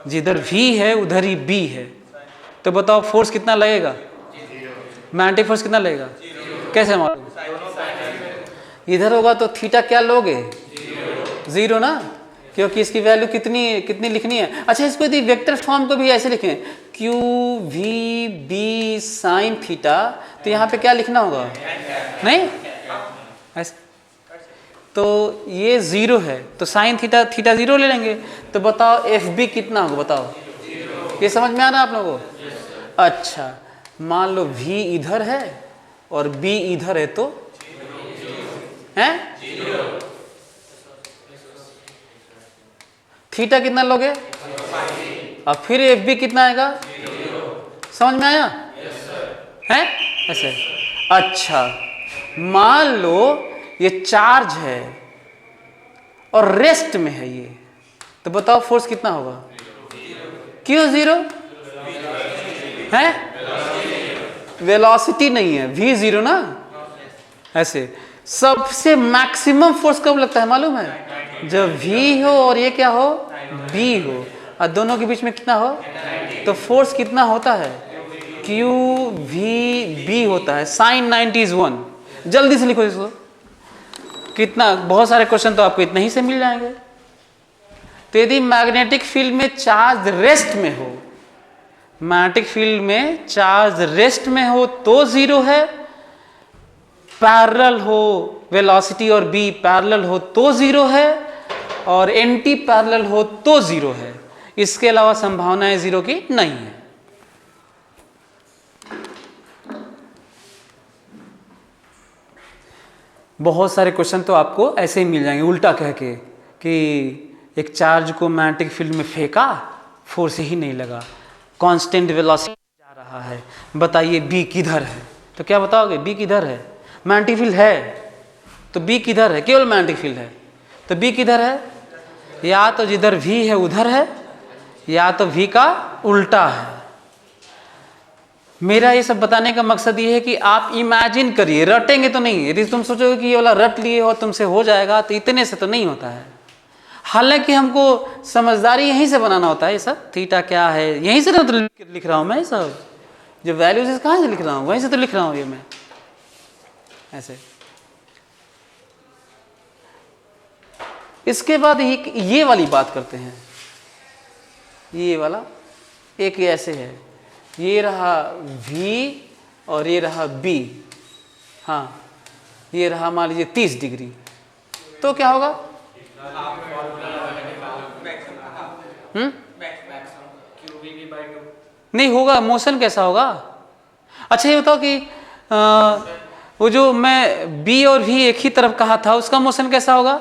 Speaker 1: जिधर V है उधर ही B है। तो बताओ फोर्स कितना लगेगा? मैग्नेटिक फोर्स कितना लगेगा? कैसे मालूम? इधर होगा तो थीटा क्या लोगे? 0 ना, क्योंकि इसकी वैल्यू कितनी लिखनी है। अच्छा, इसको यदि वेक्टर फॉर्म को भी ऐसे लिखें q v B sine theta, तो यहाँ पे क्या लिखना होगा? नहीं ऐसे, तो ये 0 है तो साइन थीटा 0 ले लेंगे। तो बताओ एफ बी कितना होगा? बताओ, ये समझ में आ रहा है आप लोगों को? अच्छा, मान लो V इधर है और B इधर है तो है थीटा कितना लोगे? अब फिर एफ बी कितना आएगा? समझ में आया? है ऐसे। अच्छा, मान लो ये चार्ज है और रेस्ट में है ये, तो बताओ फोर्स कितना होगा? क्यों 0 है? वेलोसिटी नहीं है, V 0 ना। ऐसे सबसे मैक्सिमम फोर्स कब लगता है मालूम है? जब v हो और ये क्या हो, b हो, और दोनों के बीच में कितना हो, तो फोर्स कितना होता है, q v b होता है। Sine 90 is 1। जल्दी से लिखो इसको, कितना, बहुत सारे क्वेश्चन तो आपको इतने ही से मिल जाएंगे। तो यदि मैग्नेटिक फील्ड में चार्ज रेस्ट में हो, मैग्नेटिक फील्ड में चार्ज रेस्ट में हो तो जीरो है, पैरेलल हो वेलोसिटी और b पैरेलल हो तो जीरो है, और एंटी पैरेलल हो तो जीरो है। इसके अलावा संभावनाएं जीरो की नहीं है। बहुत सारे क्वेश्चन तो आपको ऐसे ही मिल जाएंगे उल्टा कह के कि एक चार्ज को मैग्नेटिक फील्ड में फेंका, फोर्स ही नहीं लगा, कांस्टेंट वेलोसिटी जा रहा है, बताइए b किधर है? तो क्या बताओगे, b किधर है? मैग्नेटिक फील्ड है तो b किधर है? केवल मैग्नेटिक फील्ड है तो b किधर है? या तो जिधर v है उधर है, या तो v का उल्टा है। मेरा ये सब बताने का मकसद ये है कि आप इमेजिन करिए, रटेंगे तो नहीं। यदि तुम सोचोगे कि ये वाला रट लिए और तुमसे हो जाएगा, तो इतने से तो नहीं होता है। हालांकि हमको समझदारी यहीं से बनाना होता है। ये सब थीटा क्या है यहीं से तो लिख रहा हूँ मैं, ये सब जो वैल्यूज कहाँ से लिख रहा हूँ, वहीं से तो लिख रहा हूँ ये मैं ऐसे। इसके बाद ये वाली बात करते हैं। ये वाला एक ऐसे है, ये रहा v और ये रहा b, हाँ ये रहा मान लीजिए 30 डिग्री, तो क्या होगा? नहीं होगा, मोशन कैसा होगा? अच्छा ये बताओ कि वो जो मैं b और v एक ही तरफ कहा था, उसका मोशन कैसा होगा?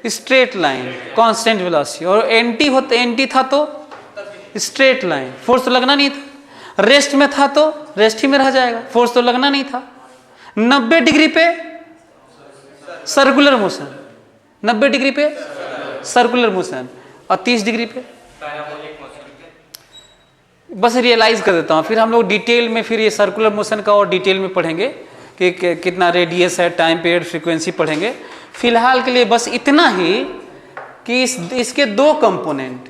Speaker 1: Straight line, constant velocity. और एंटी था तो स्ट्रेट लाइन, फोर्स तो लगना नहीं था। रेस्ट में था तो रेस्ट ही में रह जाएगा, फोर्स तो लगना नहीं था। 90 डिग्री पे सर्कुलर मोशन, 90 डिग्री पे सर्कुलर मोशन, और 30 डिग्री पे बस रियलाइज कर देता हूँ। फिर हम लोग डिटेल में फिर ये सर्कुलर मोशन का और डिटेल में पढ़ेंगे कि कितना रेडियस है, टाइम पीरियड, फ्रीक्वेंसी पढ़ेंगे। फिलहाल के लिए बस इतना ही कि इसके दो कंपोनेंट,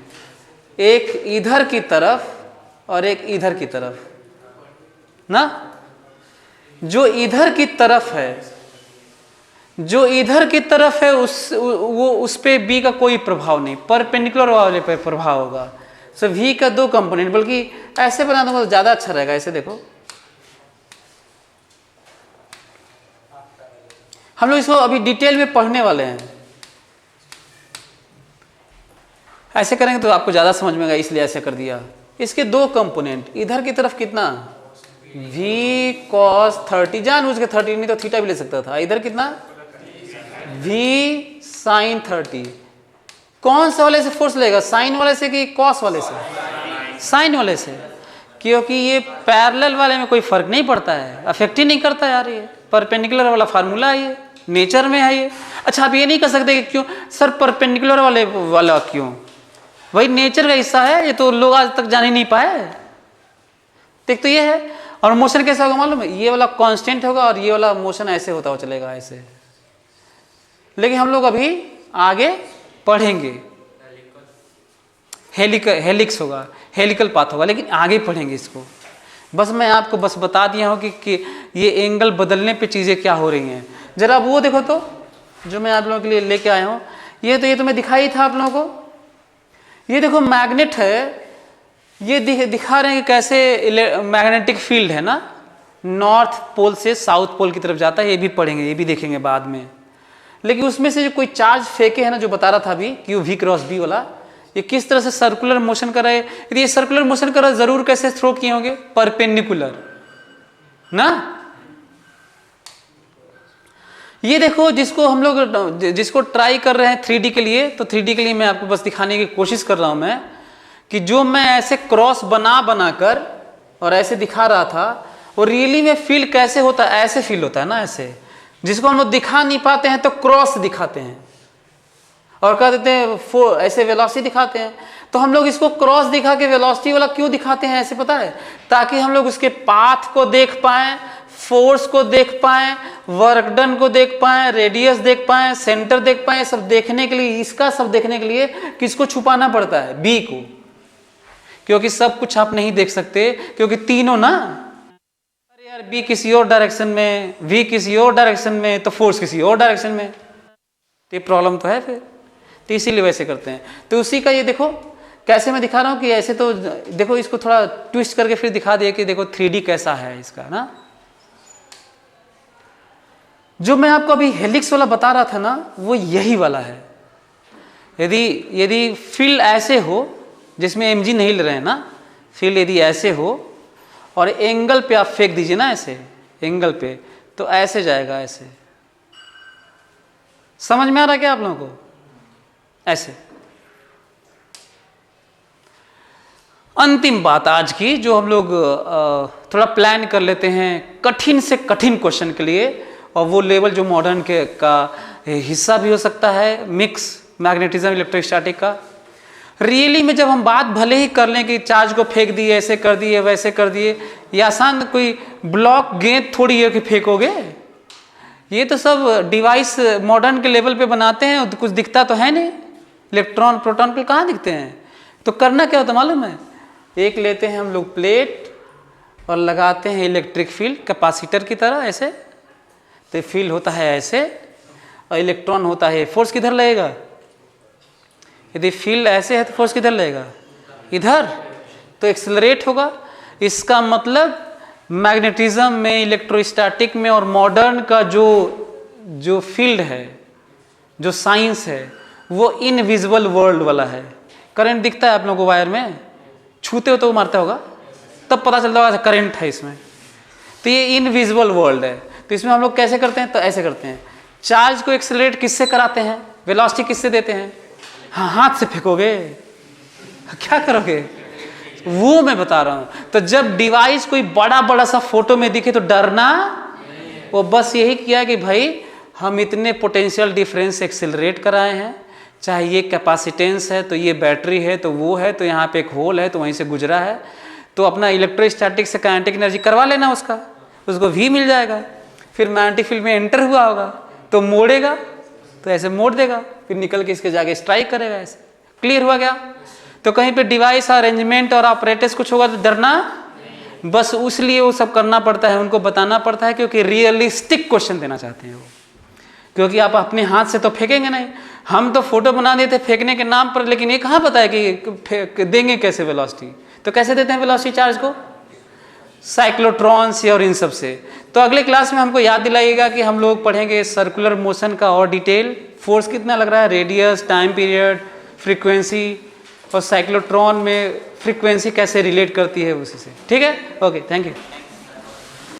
Speaker 1: एक इधर की तरफ और एक इधर की तरफ ना। जो इधर की तरफ है, उस पे b का कोई प्रभाव नहीं, परपेंडिकुलर वाले पे प्रभाव होगा। सो v का दो कंपोनेंट, बल्कि ऐसे बना दूंगा तो ज्यादा अच्छा रहेगा। ऐसे देखो, हम लोग इसको अभी डिटेल में पढ़ने वाले हैं। ऐसे करेंगे तो आपको ज्यादा समझ में आएगा, इसलिए ऐसे कर दिया। इसके दो कंपोनेंट, इधर की तरफ कितना v cos 30, जानबूझ के 30 नहीं तो थीटा भी ले सकता था। इधर कितना v sin 30। कौन से वाले से फोर्स लेगा, साइन वाले से कि कॉस वाले से? साइन वाले से, क्योंकि ये पैरेलल वाले में कोई फर्क नहीं पड़ता है, अफेक्ट ही नहीं करता यार। ये परपेंडिकुलर वाला फार्मूला है, ये नेचर में है ये। अच्छा आप ये नहीं कर सकते कि क्यों सर परपेंडिकुलर वाला क्यों? वही नेचर का हिस्सा है, ये तो लोग आज तक जान ही नहीं पाए। देख तो ये है। और मोशन कैसा होगा मालूम है? ये वाला कांस्टेंट होगा और ये वाला मोशन ऐसे होता हुआ चलेगा ऐसे। लेकिन हम लोग अभी आगे पढ़ेंगे, हेलिक्स होगा, हेलिकल पाथ होगा, लेकिन आगे पढ़ेंगे इसको। बस मैं आपको बस बता दिया हूँ कि ये एंगल बदलने पे चीज़ें क्या हो रही हैं। जरा अब वो देखो तो, जो मैं आप लोगों के लिए लेके आया हूँ, ये तो मैं दिखाई था आप लोगों को। ये देखो मैग्नेट है, ये दिखा रहे हैं कि कैसे मैग्नेटिक फील्ड है ना, नॉर्थ पोल से साउथ पोल की तरफ जाता है। ये भी पढ़ेंगे, ये भी देखेंगे बाद में। लेकिन उसमें से जो कोई चार्ज फेंके है ना, जो बता रहा था अभी क्यू v क्रॉस b वाला, ये किस तरह से सर्कुलर मोशन कर रहा है। यदि ये सर्कुलर मोशन कर रहा है, जरूर कैसे थ्रो किए होंगे, परपेंडिकुलर ना। ये देखो, जिसको ट्राई कर रहे हैं 3D के लिए, तो 3D के लिए मैं आपको बस दिखाने की कोशिश कर रहा हूं मैं, कि जो मैं ऐसे क्रॉस बनाकर और ऐसे दिखा रहा था, वो रियली में फील कैसे होता है, ऐसे फील होता है ना, ऐसे। जिसको हम लोग दिखा नहीं पाते हैं तो क्रॉस दिखाते हैं और कह देते हैं ऐसे वेलोसिटी दिखाते हैं। तो हम लोग इसको क्रॉस दिखा के वेलोसिटी वाला क्यों दिखाते हैं ऐसे, पता है? ताकि हम लोग उसके पाथ को देख पाएं, फोर्स को देख पाएं, वर्क डन को देख पाएं, रेडियस देख पाएं, सेंटर देख पाएं, सब देखने के लिए, इसका सब देखने के लिए किसको छुपाना पड़ता है? बी को, क्योंकि सब कुछ आप नहीं देख सकते, क्योंकि तीनों ना, अरे यार बी किसी और डायरेक्शन में, वी किसी और डायरेक्शन में, तो फोर्स किसी और डायरेक्शन में, तो ये प्रॉब्लम तो है फिर। तो इसीलिए वैसे करते हैं। तो उसी का ये देखो कैसे मैं दिखा रहा हूं कि ऐसे, तो देखो इसको थोड़ा ट्विस्ट करके फिर दिखा दिया कि देखो 3D कैसा है इसका ना। जो मैं आपको अभी हेलिक्स वाला बता रहा था ना, वो यही वाला है। यदि फील्ड ऐसे हो, जिसमें mg नहीं ले रहे हैं ना, फील्ड यदि ऐसे हो और एंगल पे आप फेंक दीजिए ना, ऐसे एंगल पे, तो ऐसे जाएगा, ऐसे। समझ में आ रहा क्या आप लोगों को? ऐसे। अंतिम बात आज की, जो हम लोग थोड़ा प्लान कर लेते हैं कठिन से कठिन क्वेश्चन के लिए, और वो लेवल जो मॉडर्न के का हिस्सा भी हो सकता है, मिक्स मैग्नेटिज्म इलेक्ट्रोस्टैटिक का। रियली में जब हम बात भले ही कर लें कि चार्ज को फेंक दिए, ऐसे कर दिए, वैसे कर दिए, ये आसान कोई ब्लॉक गेंद थोड़ी है कि फेंकोगे। ये तो सब डिवाइस मॉडर्न के लेवल पे बनाते हैं, कुछ दिखता तो है नहीं। इलेक्ट्रॉन प्रोटॉन को कहाँ दिखते हैं? तो करना क्या होता मालूम है? एक लेते हैं हम लोग प्लेट और लगाते हैं इलेक्ट्रिक फील्ड कैपेसिटर की तरह ऐसे, तो फील्ड होता है ऐसे और इलेक्ट्रॉन होता है, फोर्स किधर लगेगा? यदि फील्ड ऐसे है तो फोर्स किधर लगेगा? इधर, तो एक्सेलरेट होगा। इसका मतलब मैग्नेटिज्म में, इलेक्ट्रोस्टैटिक में और मॉडर्न का जो फील्ड है, जो साइंस है, वो इनविजिबल वर्ल्ड वाला है। करंट दिखता है आप लोगों को वायर में, छूते हो तो वो मारता होगा, तब पता चलता होगा करंट है इसमें। तो ये इनविजिबल वर्ल्ड है। तो इसमें हम लोग कैसे करते हैं? तो ऐसे करते हैं। चार्ज को एक्सेलरेट किससे कराते हैं? वेलोसिटी किससे देते हैं? हाँ, हाथ से फेंकोगे, क्या करोगे? वो मैं बता रहा हूं। तो जब डिवाइस कोई बड़ा बड़ा सा फोटो में दिखे तो डरना, वो बस यही किया कि भाई हम इतने पोटेंशियल डिफरेंस एक्सेलरेट कराए हैं, चाहे ये कैपेसिटेंस है, तो ये बैटरी है, तो वो है, तो यहाँ पे एक होल है, तो वहीं से गुजरा है, तो अपना इलेक्ट्रोस्टैटिक से काइनेटिक एनर्जी करवा लेना उसका, उसको भी मिल जाएगा। फिर मैग्नेटिक फील्ड में एंटर हुआ होगा तो मोड़ेगा, तो ऐसे मोड़ देगा, फिर निकल के इसके जाके स्ट्राइक करेगा, ऐसे। क्लियर हुआ क्या? तो कहीं पे डिवाइस अरेंजमेंट और ऑपरेटर्स कुछ होगा तो डरना, बस उसलिए वो सब करना पड़ता है, उनको बताना पड़ता है, क्योंकि रियलिस्टिक क्वेश्चन देना चाहते हैं वो। क्योंकि आप अपने हाथ से तो फेंकेंगे नहीं, हम तो फोटो बना देते फेंकने के नाम पर, लेकिन ये कहाँ पता है कि देंगे कैसे वेलोसिटी। तो कैसे देते हैं वेलोसिटी चार्ज को? साइक्लोट्रॉन से और इन सब से। तो अगले क्लास में हमको याद दिलाइएगा कि हम लोग पढ़ेंगे सर्कुलर मोशन का और डिटेल, फोर्स कितना लग रहा है, रेडियस, टाइम पीरियड, फ्रीक्वेंसी, और साइक्लोट्रॉन में फ्रीक्वेंसी कैसे रिलेट करती है उसी से। ठीक है, ओके, थैंक यू।